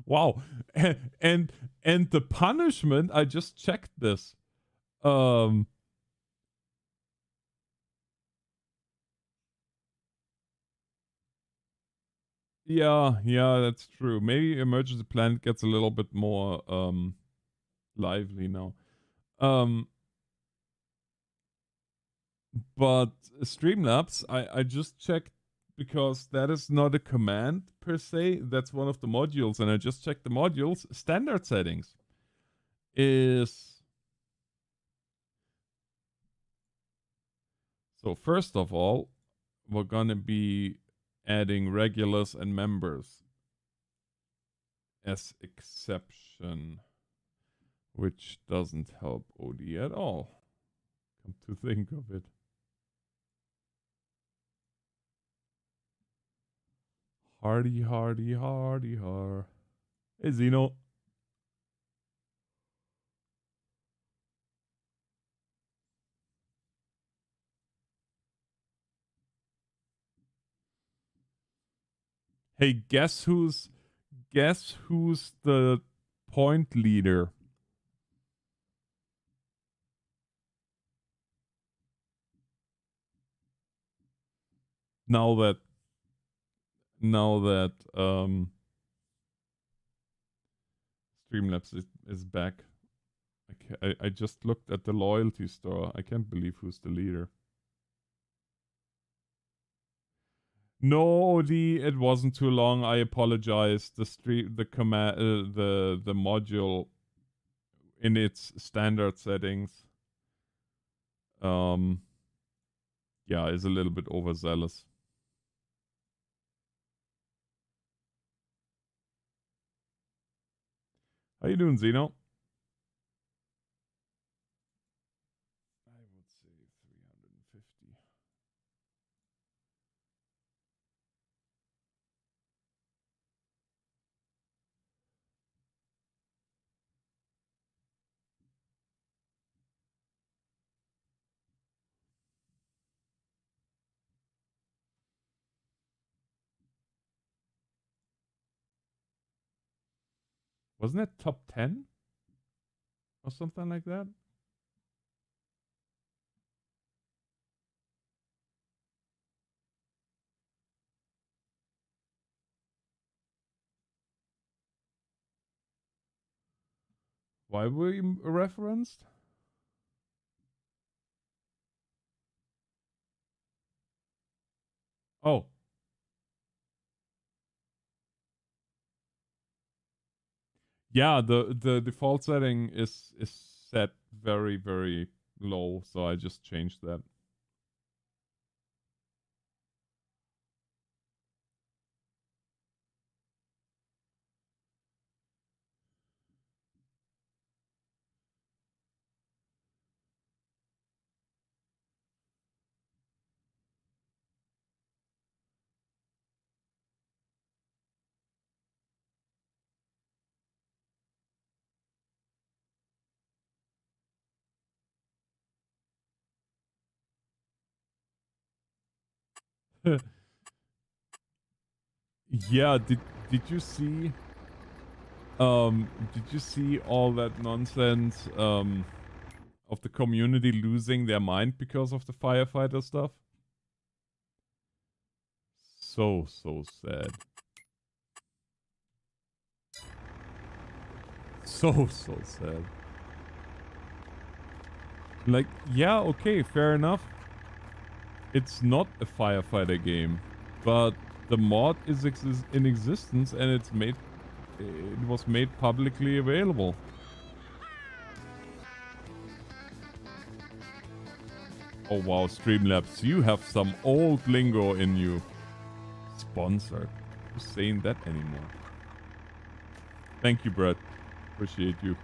Wow. And and the punishment, I just checked this. Um yeah, that's true. Maybe emergency plan gets a little bit more lively now. Um but Streamlabs, I just checked because that is not a command per se. That's one of the modules, and I just checked the modules. Standard settings is so first of all, we're gonna be adding regulars and members as exception, which doesn't help OD at all. Come to think of it. Hardy, hardy, hardy, har. Hey, Zeno. Hey, guess who's the point leader? Now that Streamlabs is back. I just looked at the loyalty store. I can't believe who's the leader. No, it wasn't too long. I apologize. The command, the module in its standard settings, um, yeah, is a little bit overzealous. How you doing, Zeno? I would say 350. Wasn't it top 10 or something like that? Why were you referenced? Oh, yeah. The default setting is set very low, so I just changed that. Yeah, did you see Did you see all that nonsense of the community losing their mind because of the firefighter stuff? So sad. So sad. Like, yeah, okay, fair enough. It's not a firefighter game, but the mod is in existence and it was made publicly available. Oh wow, Streamlabs, you have some old lingo in you. Sponsored. Who's saying that anymore? Thank you, Brett. Appreciate you.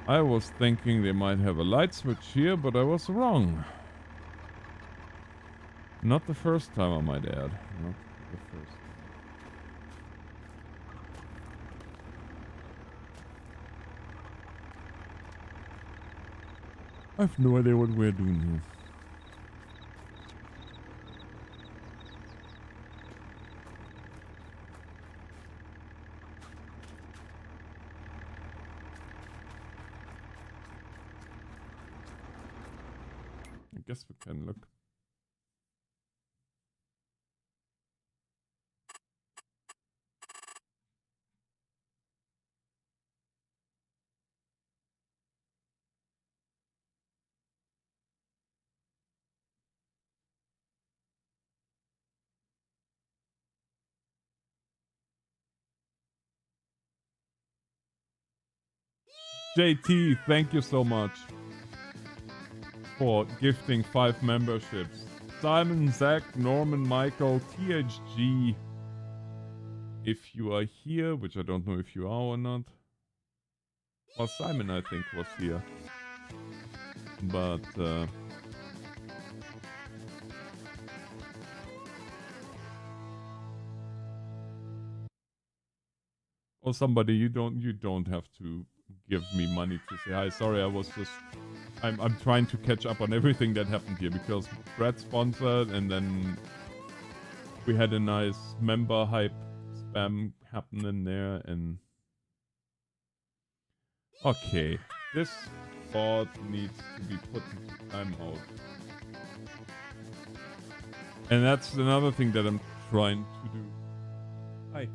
I was thinking they might have a light switch here, but I was wrong. Not the first time, I might add. Not the first. I have no idea what we're doing here. I guess we can look. JT, thank you so much for gifting 5 memberships. Simon, Zach, Norman, Michael, THG. If you are here, which I don't know if you are or not. Well, Simon, I think, was here. But, or somebody you don't have to give me money to say hi. Sorry, I was just I'm trying to catch up on everything that happened here because Brad sponsored and then we had a nice member hype spam happening there and okay, this bot needs to be put into timeout. And that's another thing that I'm trying to do. Hi.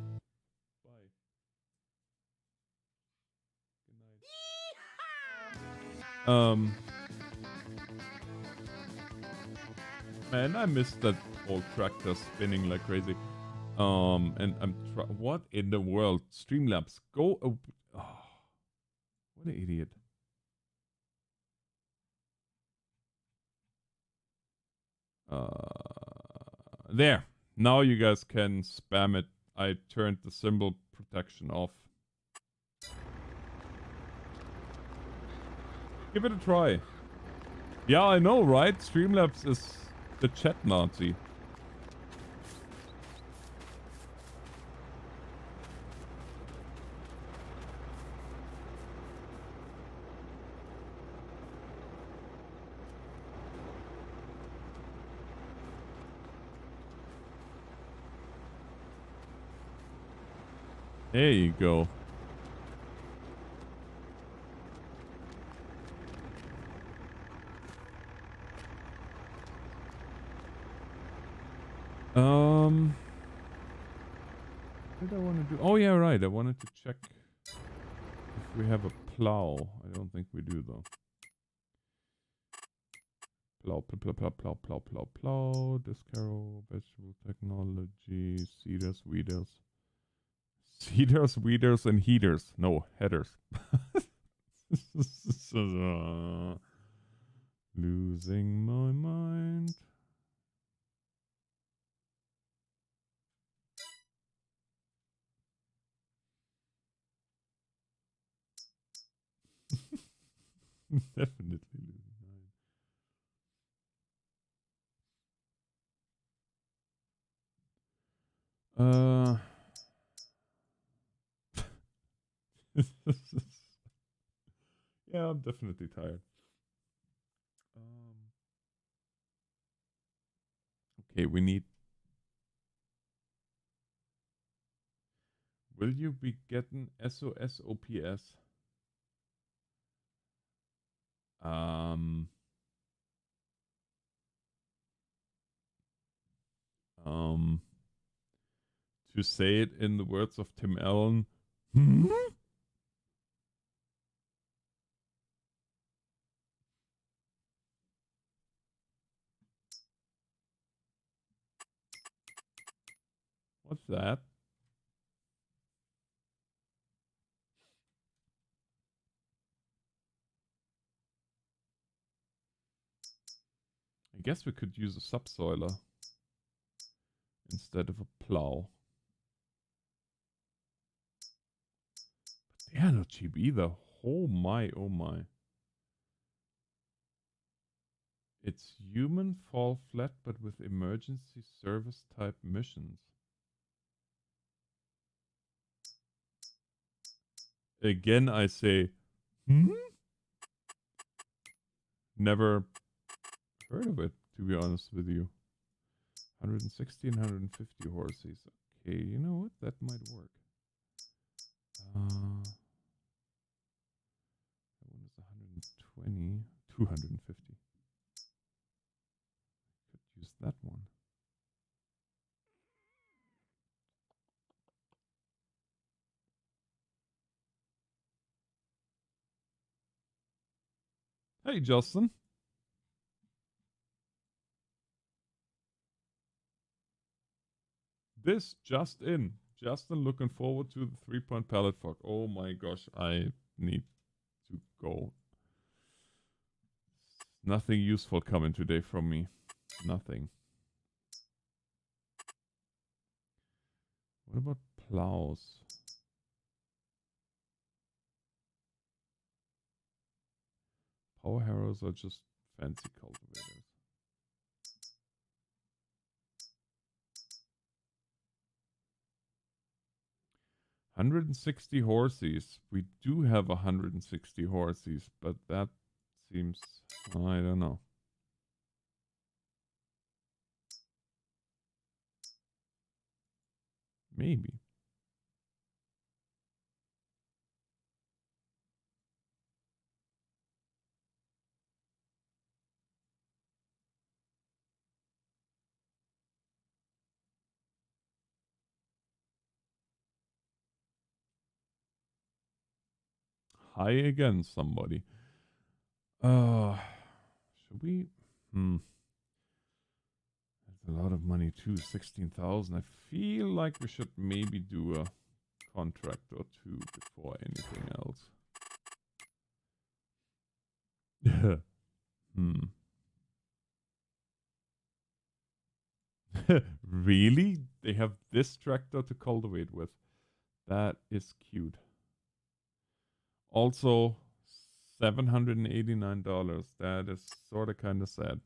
Man, I missed that old tractor spinning like crazy. And I'm what in the world? Streamlabs, go. Oh, what an idiot. There. Now you guys can spam it. I turned the symbol protection off. Give it a try. Yeah, I know, right? Streamlabs is the chat Nazi. There you go. What did I want to do? Oh yeah, right. I wanted to check if we have a plow. I don't think we do though. Plow, plow, plow, plow, plow, plow, plow. Discaro, vegetable technology, seeders, weeders. Seeders, weeders, and heaters. No, headers. Losing my mind. Definitely losing 9. Yeah, I'm definitely tired. Okay, we need. Will you be getting SOS OPS? Um, um, to say it in the words of Tim Allen. Hmm? What's that? I guess we could use a subsoiler instead of a plow. But they are not cheap either. Oh my, oh my. It's human fall flat, but with emergency service type missions. Again, I say, hmm? Never heard of it, to be honest with you. 160 and 150 horses. Okay, you know what? That might work. That one is 120, 250. Could use that one. Hey, Justin. This just in. Justin looking forward to the 3-point pallet fork. Oh my gosh, I need to go. Nothing useful coming today from me. Nothing. What about plows? Power harrows are just fancy cultivators. $160 horses. We do have 160 horses, but that seems, I don't know. Maybe. High again, somebody. Should we? That's a lot of money too. 16,000. I feel like we should maybe do a contract or two before anything else. Really? They have this tractor to cultivate with. That is cute. Also, $789. That is sort of kind of sad.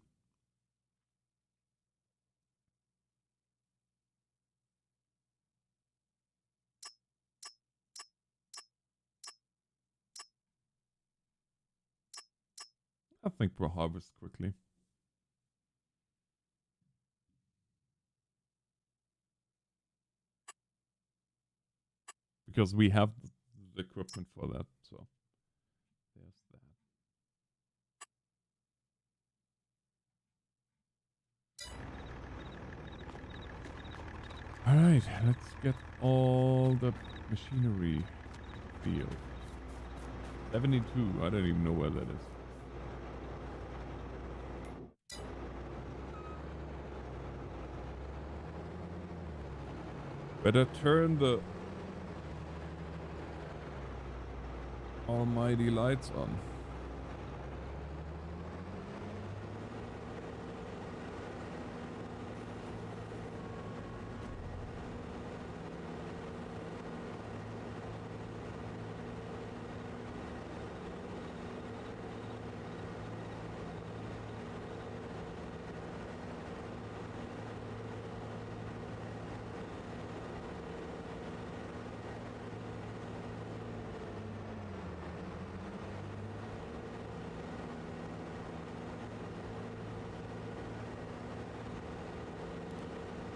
I think we'll harvest quickly. Because we have the equipment for that, so there's that. Alright, let's get all the machinery field. 72, I don't even know where that is. Better turn the almighty lights on.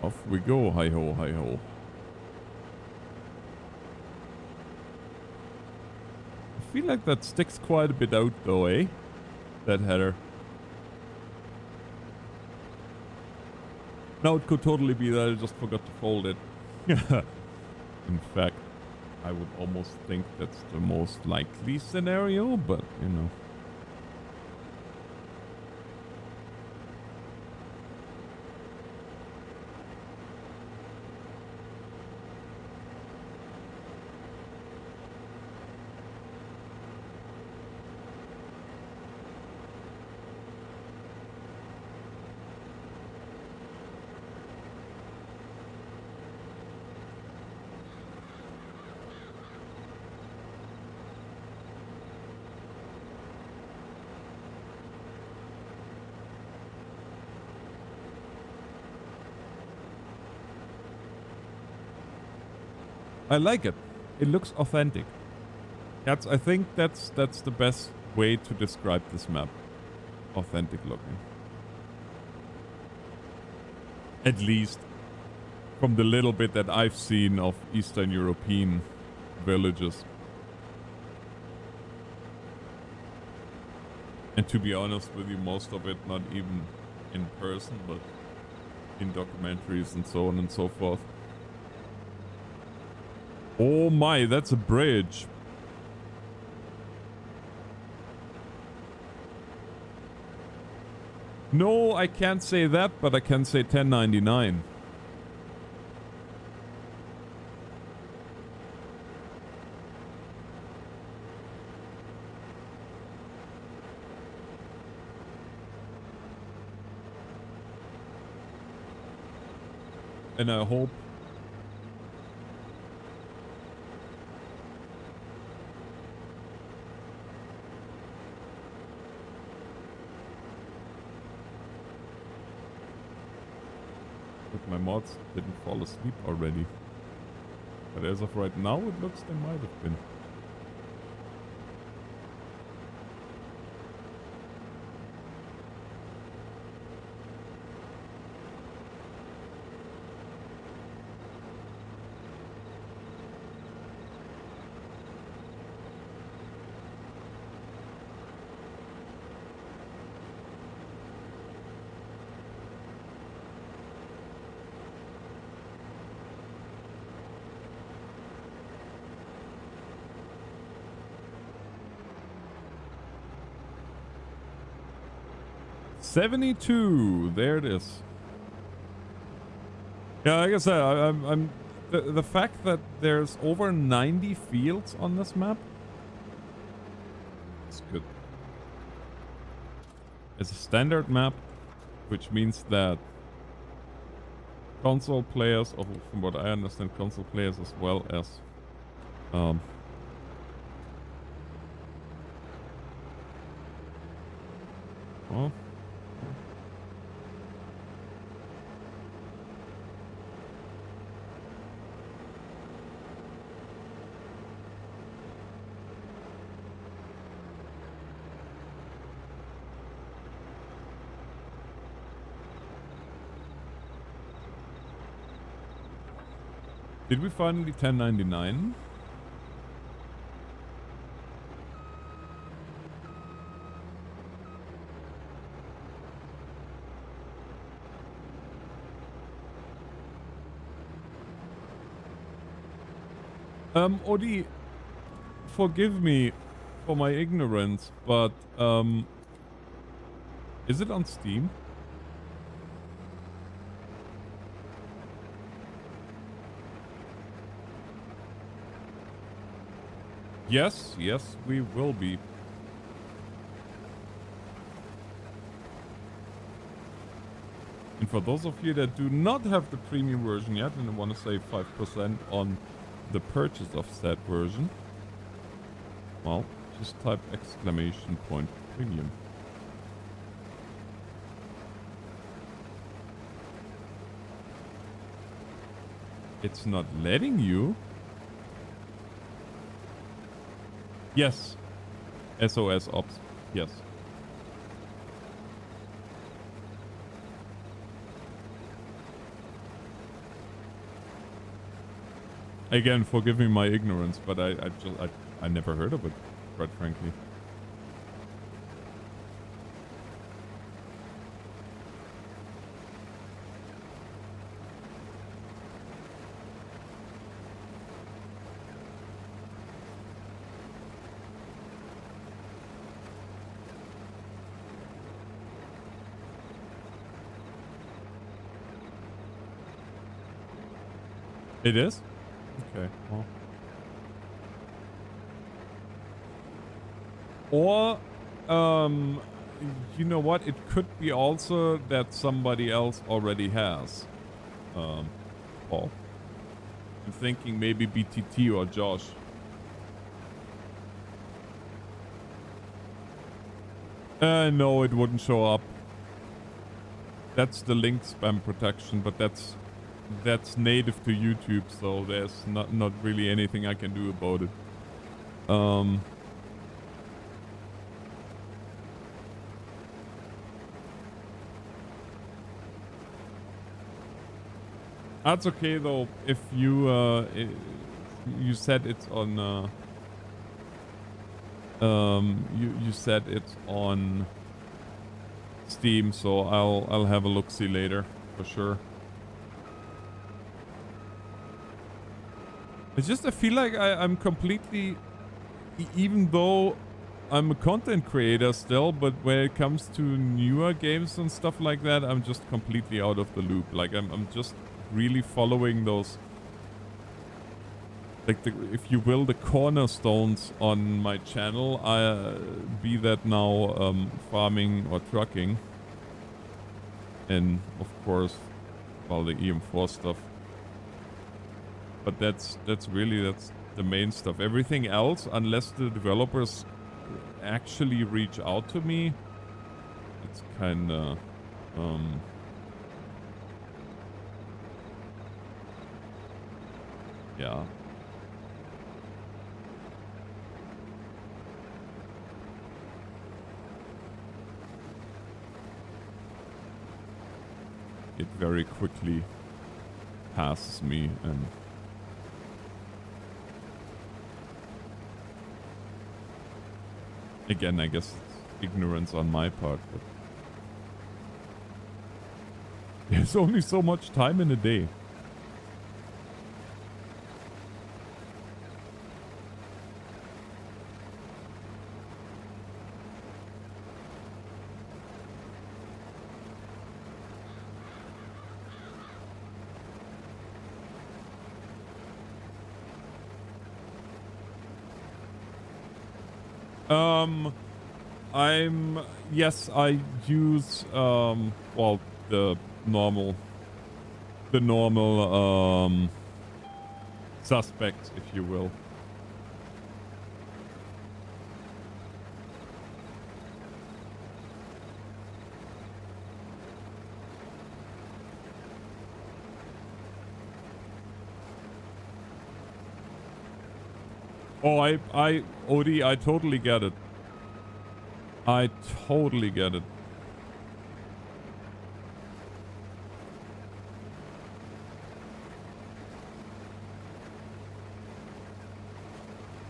Off we go, hi ho, hi ho. I feel like that sticks quite a bit out though, eh? That header. Now it could totally be that I just forgot to fold it. In fact, I would almost think that's the most likely scenario, but you know. I like it. It looks authentic. I think that's the best way to describe this map. Authentic looking. At least from the little bit that I've seen of Eastern European villages. And to be honest with you, most of it not even in person, but in documentaries and so on and so forth. Oh my, that's a bridge. No, I can't say that, but I can say 1099. And I hope my mods didn't fall asleep already. But as of right now, it looks they might have been. $72. There it is. Yeah, like I said, I'm the fact that there's over 90 fields on this map. It's good. It's a standard map, which means that console players, or from what I understand, console players as well as well, did we finally 1099? Odi, forgive me for my ignorance, but is it on Steam? Yes, yes, we will be. And for those of you that do not have the premium version yet and want to save 5% on the purchase of said version, well, just type exclamation point premium. It's not letting you. Yes. SOS Ops. Yes. Again, forgive me my ignorance, but I never heard of it, quite frankly. It is? Okay, well. Or, you know what? It could be also that somebody else already has. Paul. I'm thinking maybe BTT or Josh. No, it wouldn't show up. That's the link spam protection, but that's native to YouTube, so there's not really anything I can do about it. That's okay though. If you you said it's on you said it's on Steam, so I'll have a look-see later for sure. It's just I feel like I'm completely, even though I'm a content creator still, but when it comes to newer games and stuff like that, I'm just completely out of the loop. Like I'm just really following those, like if you will, the cornerstones on my channel. Be that now farming or trucking, and of course, well, the EM4 stuff. But that's really the main stuff. Everything else, unless the developers actually reach out to me, it's kind of yeah. It very quickly passes me, and again, I guess it's ignorance on my part, but there's only so much time in a day. Yes, I use well, the normal suspects, if you will. Oh, Odie, I totally get it. I totally get it.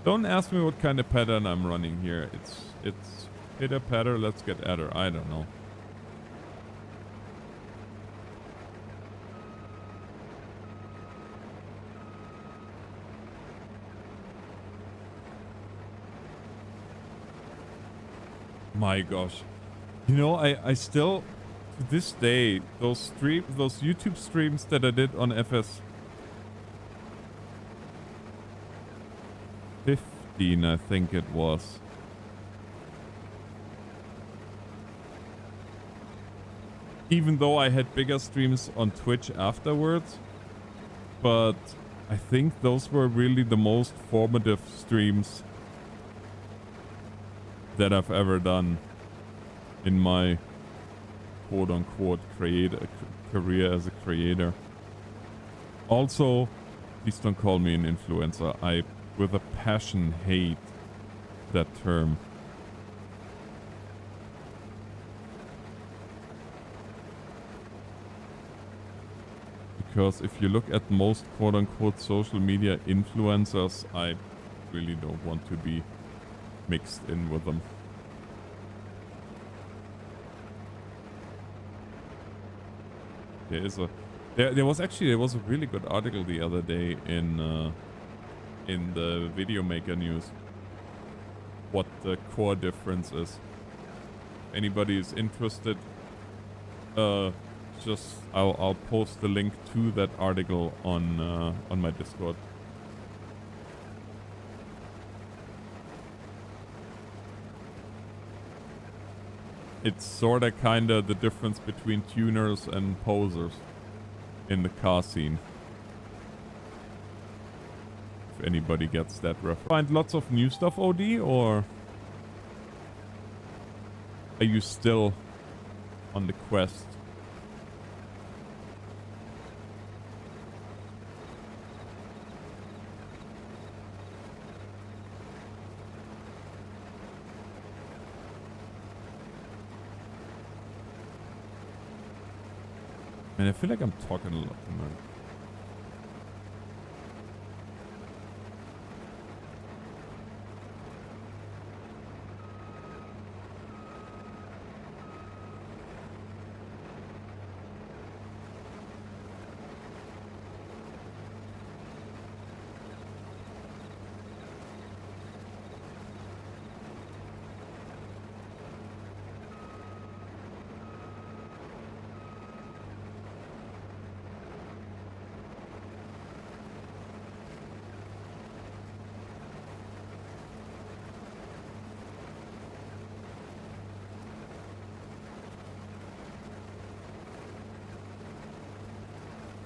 Don't ask me what kind of pattern I'm running here. It's pitter patter, let's get at her. I don't know. My gosh. You know, I still, to this day, those YouTube streams that I did on FS 15, I think it was. Even though I had bigger streams on Twitch afterwards, but I think those were really the most formative streams that I've ever done in my quote-unquote career as a creator. Also, please don't call me an influencer. I, with a passion, hate that term. because if you look at most quote-unquote social media influencers, I really don't want to be mixed in with them. There was a really good article the other day in the Video Maker news. What the core difference is. If anybody is interested, just I'll post the link to that article on my Discord. It's sorta kinda the difference between tuners and posers in the car scene. If anybody gets that reference. Find lots of new stuff, OD, or are you still on the quest? Man, I feel like I'm talking a lot tonight.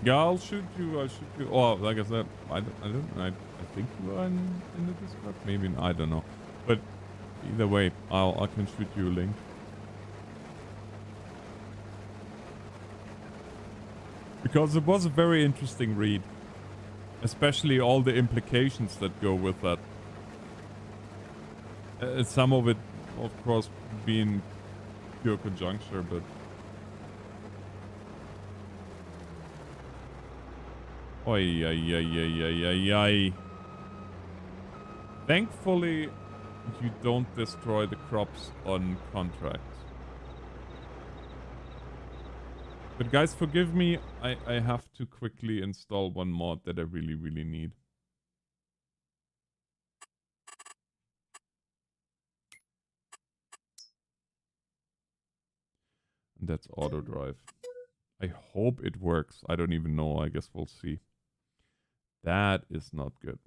Yeah, I'll shoot you. I'll shoot you. Oh, like I said, I think you are in the Discord. Maybe I don't know, but either way, I can shoot you a link. Because it was a very interesting read, especially all the implications that go with that. Some of it, of course, being pure conjuncture, but. Oi, ay, ay, ay, ay, ay, ay. Thankfully, you don't destroy the crops on contracts. But guys, forgive me, I have to quickly install one mod that I really, really need. And that's auto drive. I hope it works. I don't even know. I guess we'll see. That is not good.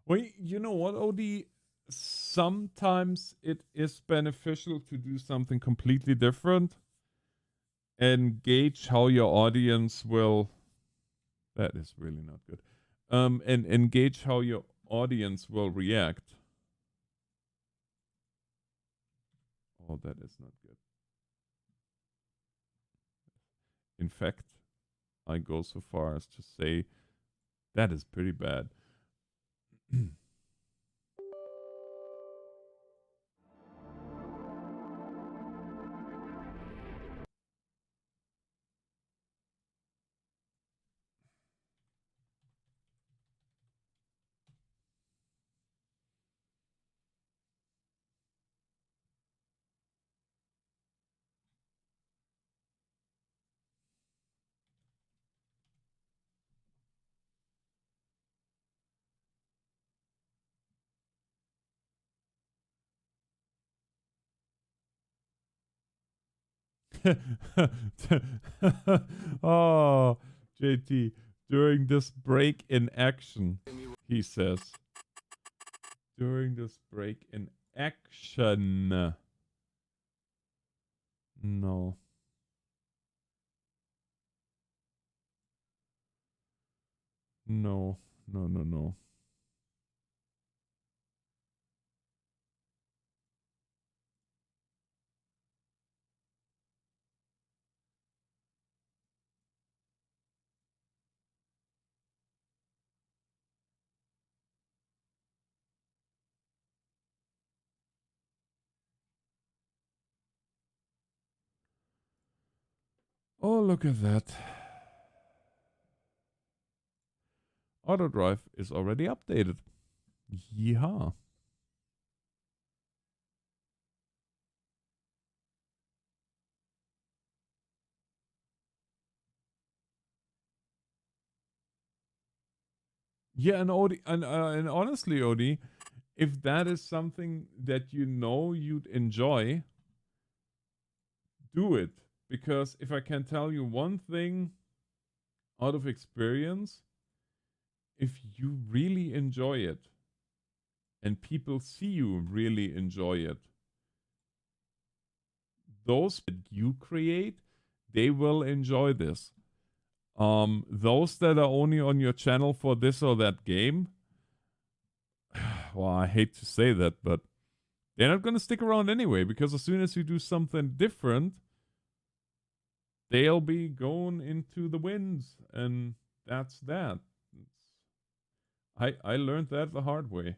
Well, you know what, OD? Sometimes it is beneficial to do something completely different and gauge how your audience will. That is really not good. And gauge how your audience will react. Oh, that is not good. In fact, I go so far as to say that is pretty bad. Oh, JT, during this break in action, he says. During this break in action. No. No. No, no, no. Oh, look at that. Auto drive is already updated. Yeehaw. Yeah, and Odie, and honestly, Odie, if that is something that you know you'd enjoy, do it. Because if I can tell you one thing out of experience, if you really enjoy it and people see you really enjoy it, those that you create, they will enjoy this. Those that are only on your channel for this or that game, well, I hate to say that, but they're not going to stick around anyway, because as soon as you do something different, they'll be going into the winds, and that's that. I learned that the hard way.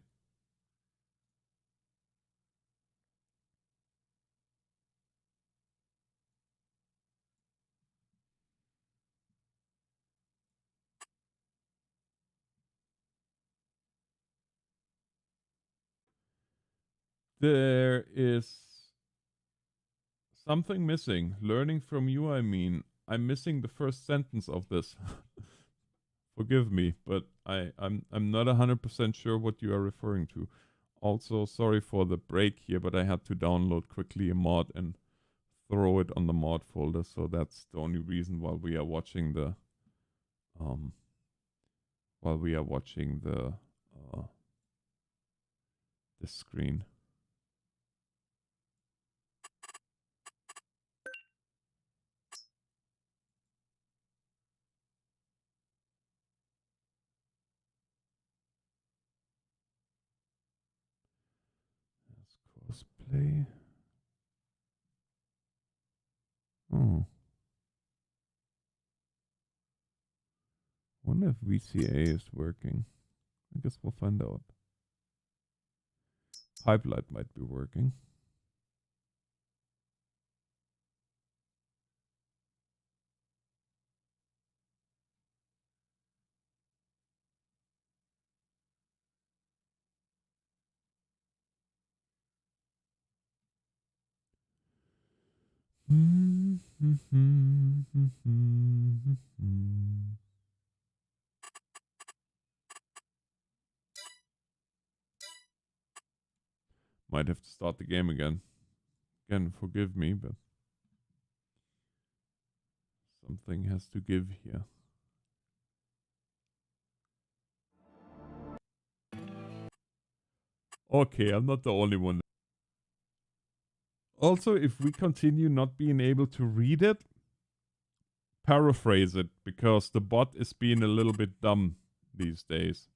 There is something missing. Learning from you, I mean. I'm missing the first sentence of this. Forgive me, but I'm not 100% sure what you are referring to. Also, sorry for the break here, but I had to download quickly a mod and throw it on the mod folder, so that's the only reason while we are watching the the screen. Let's cosplay. Oh. Wonder if VCA is working. I guess we'll find out. Pipelight might be working. Might have to start the game again. Again, forgive me, but something has to give here. Okay, I'm not the only one. Also, if we continue not being able to read it, paraphrase it, because the bot is being a little bit dumb these days.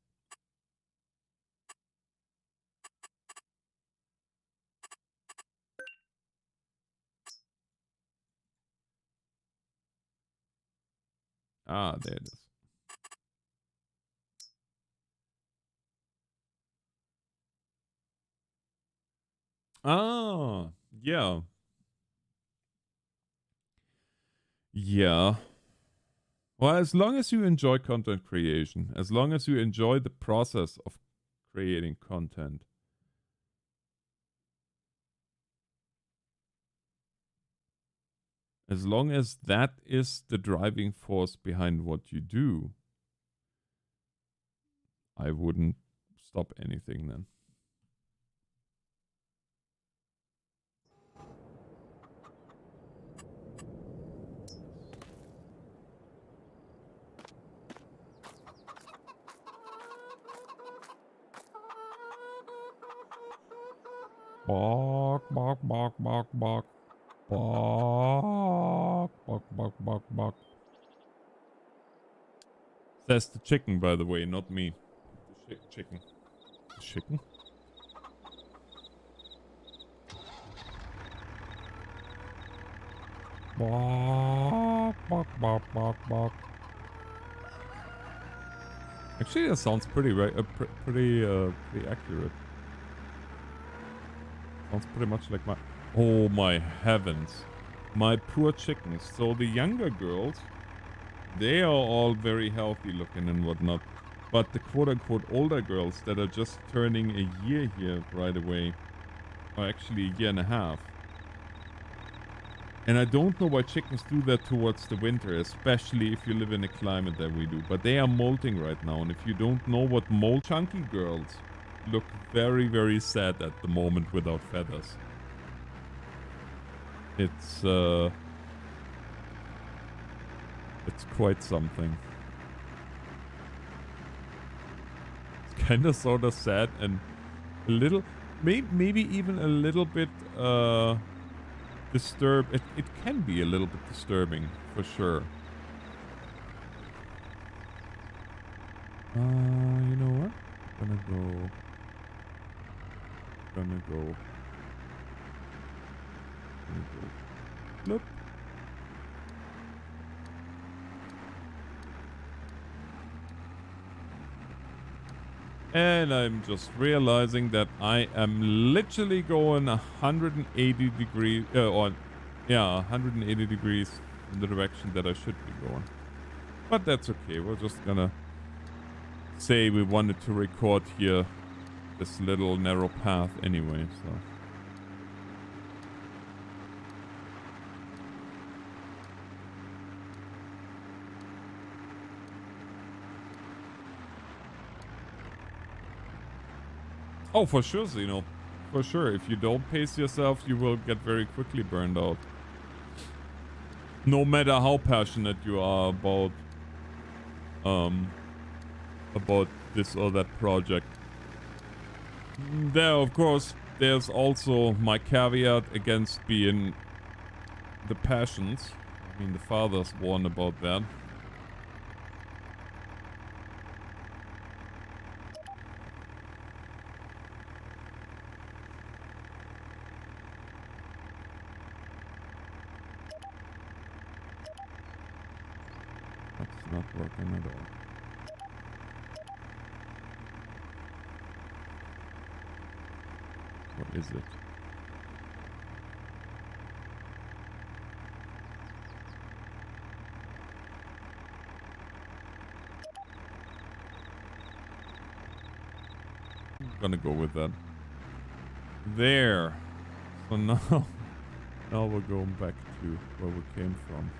Ah, there it is. Ah, yeah. Yeah. Well, as long as you enjoy content creation, as long as you enjoy the process of creating content, as long as that is the driving force behind what you do, I wouldn't stop anything then. Bark, bark, bark, bark, bark. Bark, bark, bark, bark, bark. Says the chicken, by the way, not me. The chicken. The chicken? Bark, bark, bark, bark, bark. Actually, that sounds pretty pretty accurate. Sounds pretty much like my... Oh my heavens. My poor chickens. So the younger girls, they are all very healthy looking and whatnot. But the quote-unquote older girls that are just turning a year here right away, or actually a year and a half. And I don't know why chickens do that towards the winter, especially if you live in a climate that we do. But they are molting right now, and if you don't know what molt, chunky girls look very, very sad at the moment without feathers. It's quite something. It's kind of sort of sad and a little, maybe even a little bit disturbed. It can be a little bit disturbing for sure. You know what? Gonna go. Nope. And I'm just realizing that I am literally going 180 degrees, 180 degrees in the direction that I should be going. But that's okay. We're just gonna say we wanted to record here this little narrow path anyway, so. Oh, for sure, Zeno. For sure. If you don't pace yourself, you will get very quickly burned out. No matter how passionate you are about this or that project. There, of course, there's also my caveat against being the passions. I mean, the fathers warn about that. That's not working at all. What is it? I'm gonna go with that. There. So now we're going back to where we came from.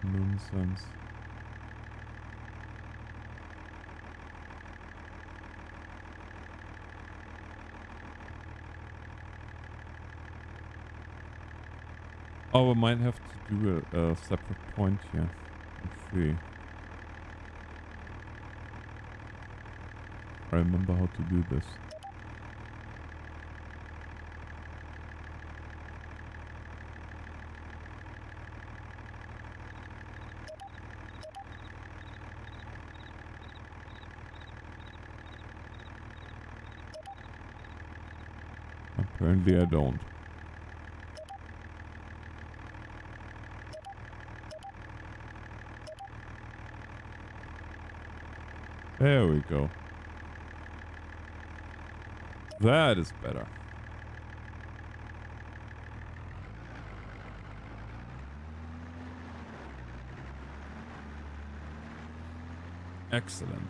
Nonsense. Oh, we might have to do a separate point here. Let's see. I remember how to do this. Apparently I don't. There we go. That is better. Excellent.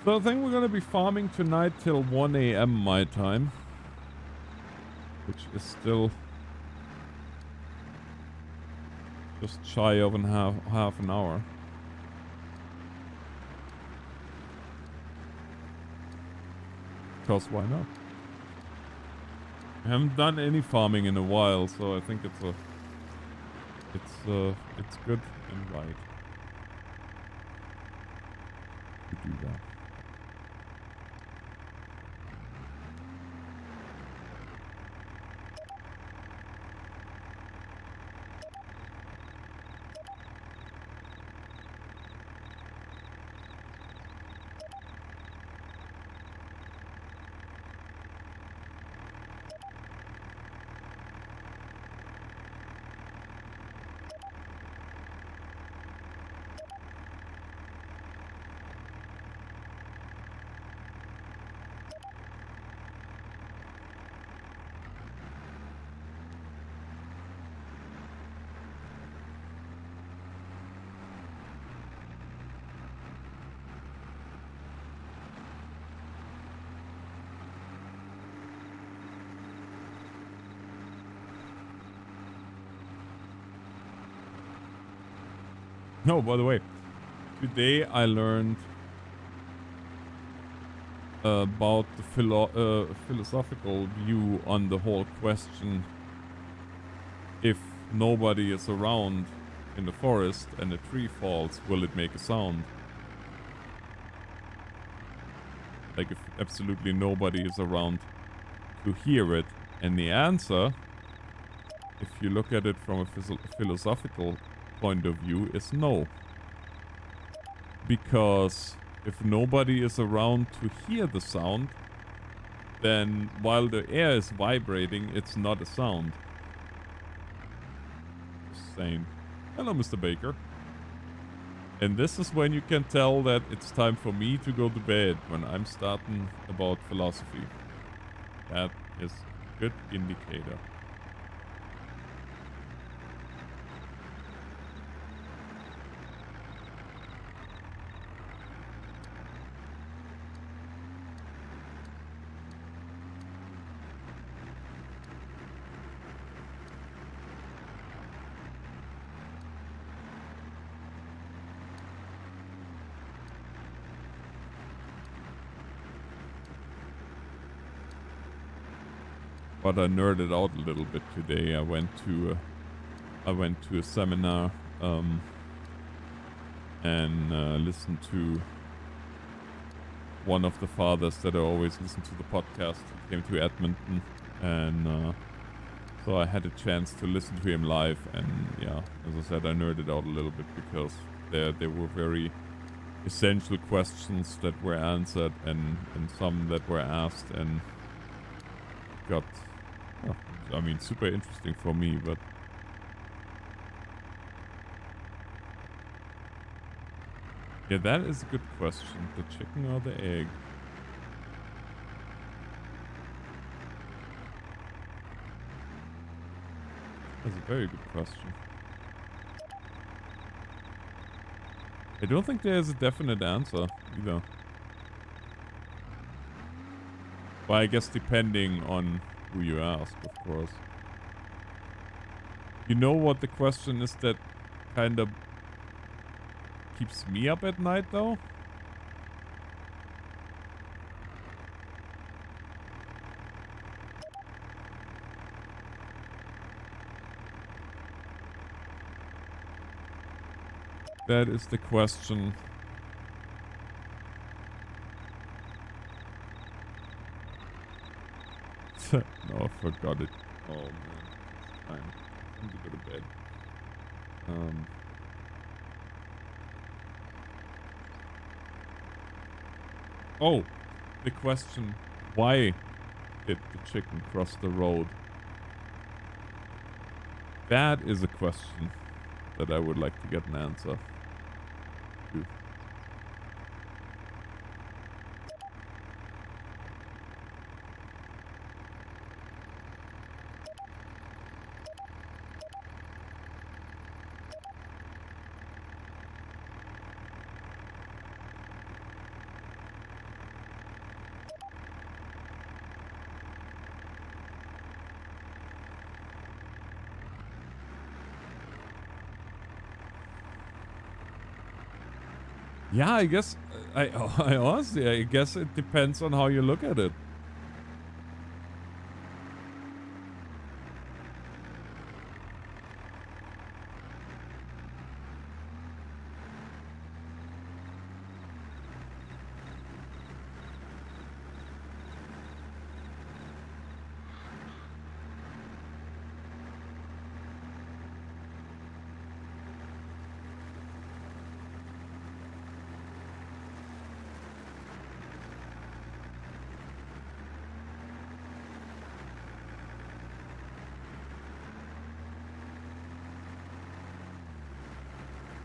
So I think we're gonna be farming tonight till 1 AM my time. Which is still Just shy of half an hour. Because why not? I haven't done any farming in a while, so I think it's good and right to do that. No, by the way, today I learned about the philosophical view on the whole question: if nobody is around in the forest and a tree falls, will it make a sound? Like if absolutely nobody is around to hear it. And the answer, if you look at it from a philosophical point of view, is no. Because if nobody is around to hear the sound, then while the air is vibrating, it's not a sound. Just saying. Hello, Mr. Baker. And this is when you can tell that it's time for me to go to bed, when I'm starting about philosophy. That is a good indicator. But I nerded out a little bit today. I went to a seminar and listened to one of the fathers that I always listen to the podcast. He came to Edmonton, and so I had a chance to listen to him live. And yeah, as I said, I nerded out a little bit because there were very essential questions that were answered, and some that were asked, and got. Oh, I mean, super interesting for me, but yeah, that is a good question. The chicken or the egg? That's a very good question. I don't think there's a definite answer either. Well, I guess depending on who you ask, of course. You know what the question is that kind of keeps me up at night, though? That is the question. No, I forgot it. Oh man, fine. I'm gonna go to bed. Oh, the question: why did the chicken cross the road? That is a question that I would like to get an answer to. Yeah, I guess I honestly, I guess it depends on how you look at it.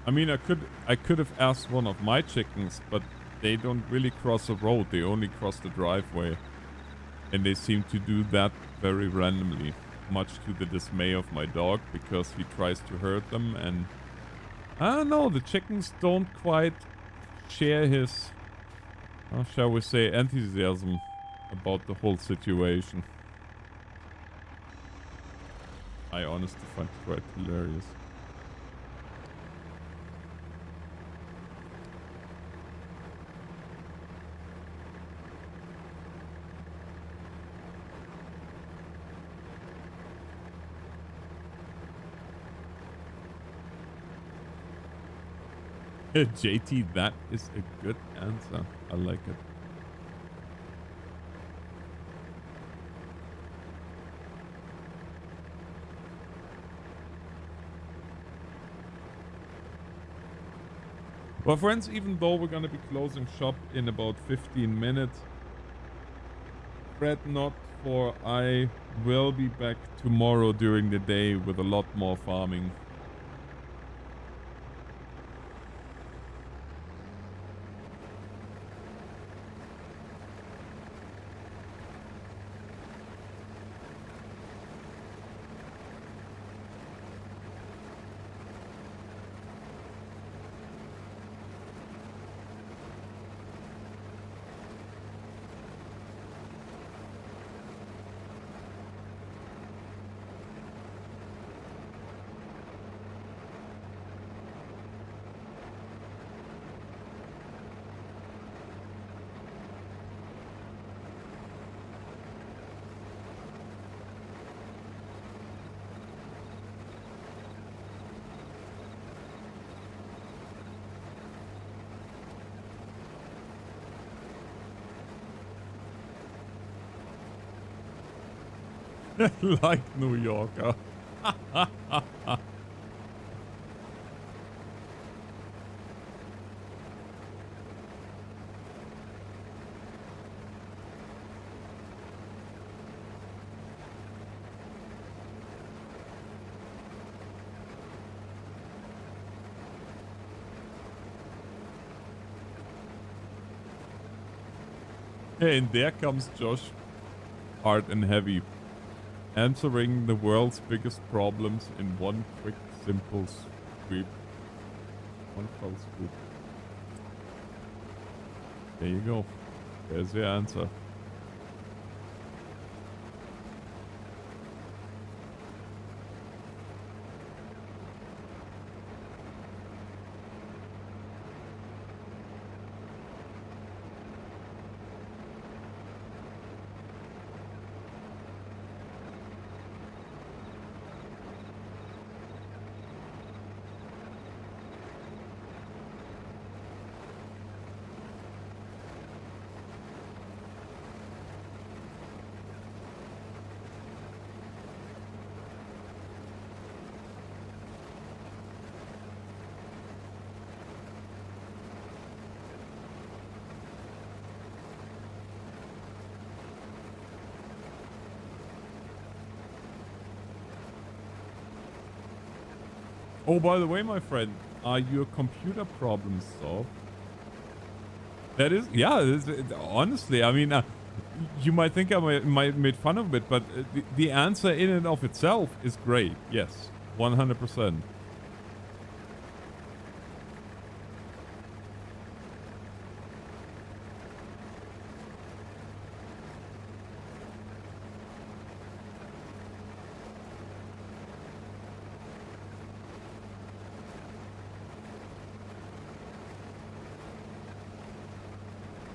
I mean, I could have asked one of my chickens, but they don't really cross a road. They only cross the driveway. And they seem to do that very randomly, much to the dismay of my dog because he tries to hurt them. And I don't know, the chickens don't quite share his, how shall we say, enthusiasm about the whole situation. I honestly find it quite hilarious. JT, that is a good answer. I like it. Well, friends, even though we're gonna be closing shop in about 15 minutes, fret not, for I will be back tomorrow during the day with a lot more farming. Like New Yorker. And there comes Josh, hard and heavy, answering the world's biggest problems in one quick, simple sweep. One fell swoop. There you go. There's your answer. Oh, by the way, my friend, are your computer problems solved? That is, yeah, honestly, I mean, you might think I might made fun of it, but the answer in and of itself is great. Yes, 100%.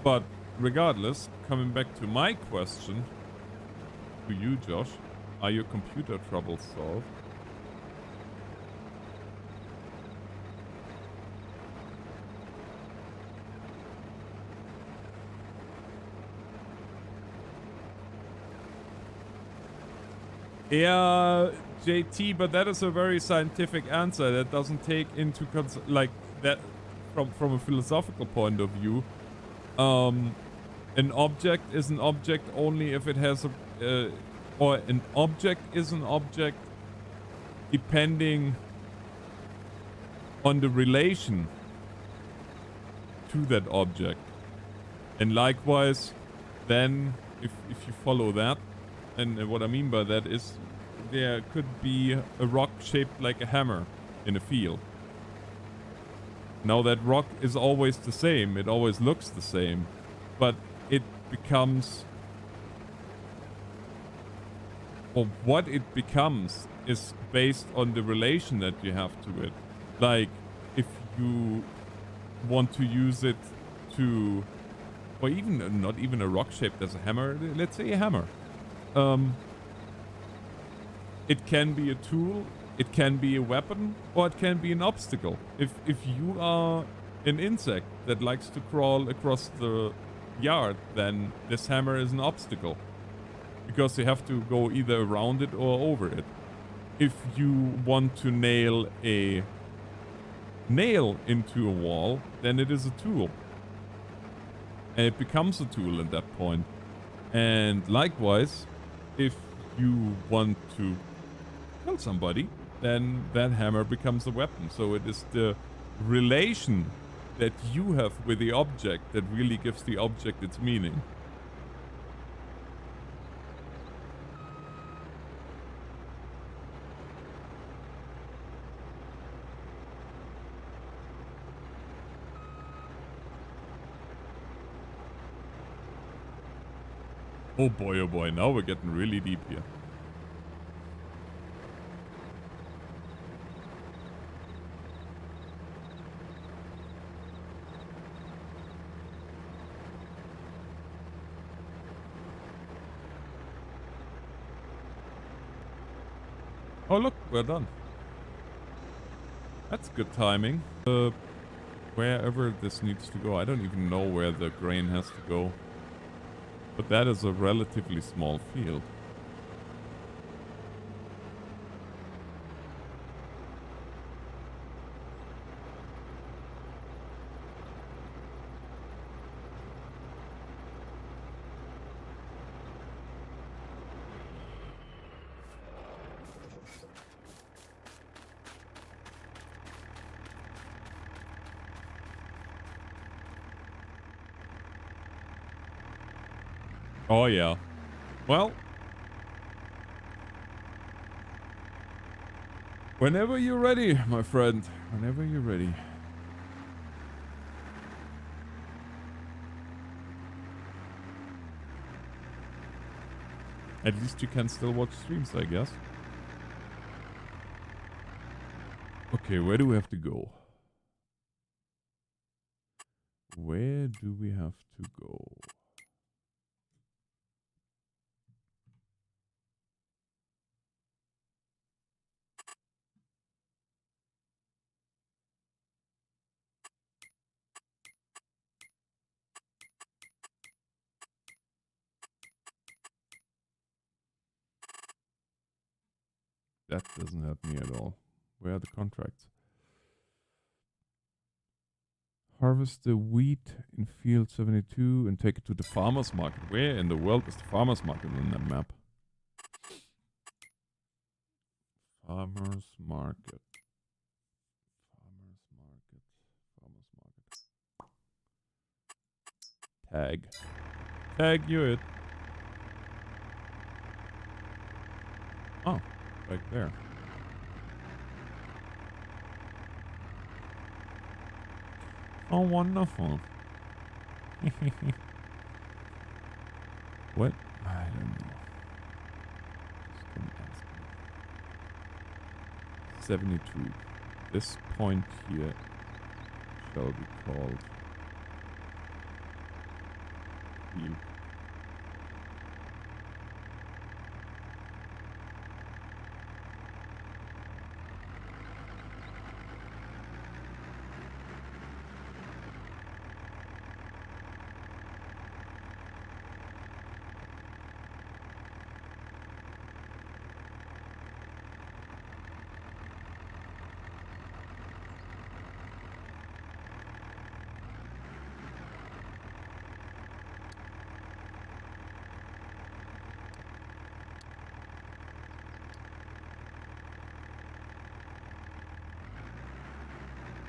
But regardless, coming back to my question to you, Josh, are your computer troubles solved? Yeah, JT, but that is a very scientific answer that doesn't take into like that from a philosophical point of view. An object is an object only if it has a or an object is an object depending on the relation to that object. And likewise, then if you follow that, and what I mean by that is there could be a rock shaped like a hammer in a field. Now that rock is always the same, it always looks the same, but it becomes, or what it becomes is based on the relation that you have to it. Like if you want to use it to, or even not even a rock shaped as a hammer, let's say a hammer. It can be a tool, it can be a weapon, or it can be an obstacle. If you are an insect that likes to crawl across the yard, then this hammer is an obstacle. Because you have to go either around it or over it. If you want to nail a nail into a wall, then it is a tool. And it becomes a tool at that point. And likewise, if you want to kill somebody, then that hammer becomes a weapon. So it is the relation that you have with the object that really gives the object its meaning. Oh boy, now we're getting really deep here. Oh look, we're done. That's good timing. Wherever this needs to go, I don't even know where the grain has to go. But that is a relatively small field. Oh yeah. Well, whenever you're ready, my friend. Whenever you're ready. At least you can still watch streams, I guess. Okay, where do we have to go? Where do we have to go? That doesn't help me at all. Where are the contracts? Harvest the wheat in field 72 and take it to the farmer's market. Where in the world is the farmer's market on that map? Farmer's market. Farmer's market. Farmer's market. Tag. Tag you it. Oh, back there. Oh, wonderful. What? I don't know. Just gonna ask me. 72. This point here shall be called field.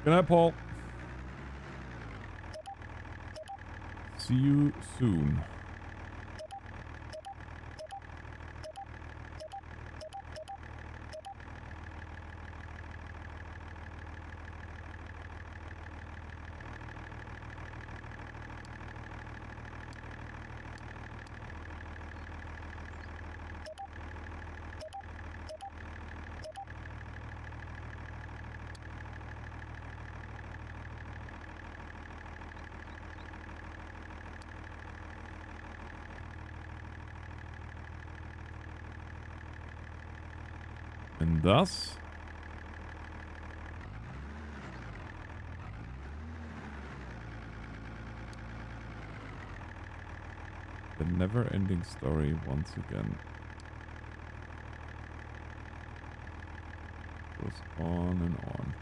Good night, Paul. See you soon. And thus, the never-ending story once again goes on and on.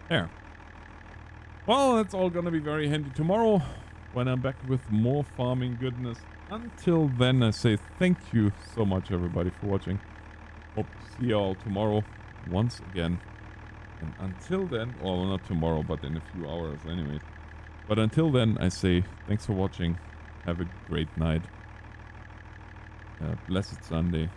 There. Well, that's all gonna be very handy tomorrow when I'm back with more farming goodness. Until then, I say thank you so much, everybody, for watching. Hope to see you all tomorrow once again. And until then, well, not tomorrow, but in a few hours anyway. But until then, I say thanks for watching. Have a great night. Blessed Sunday.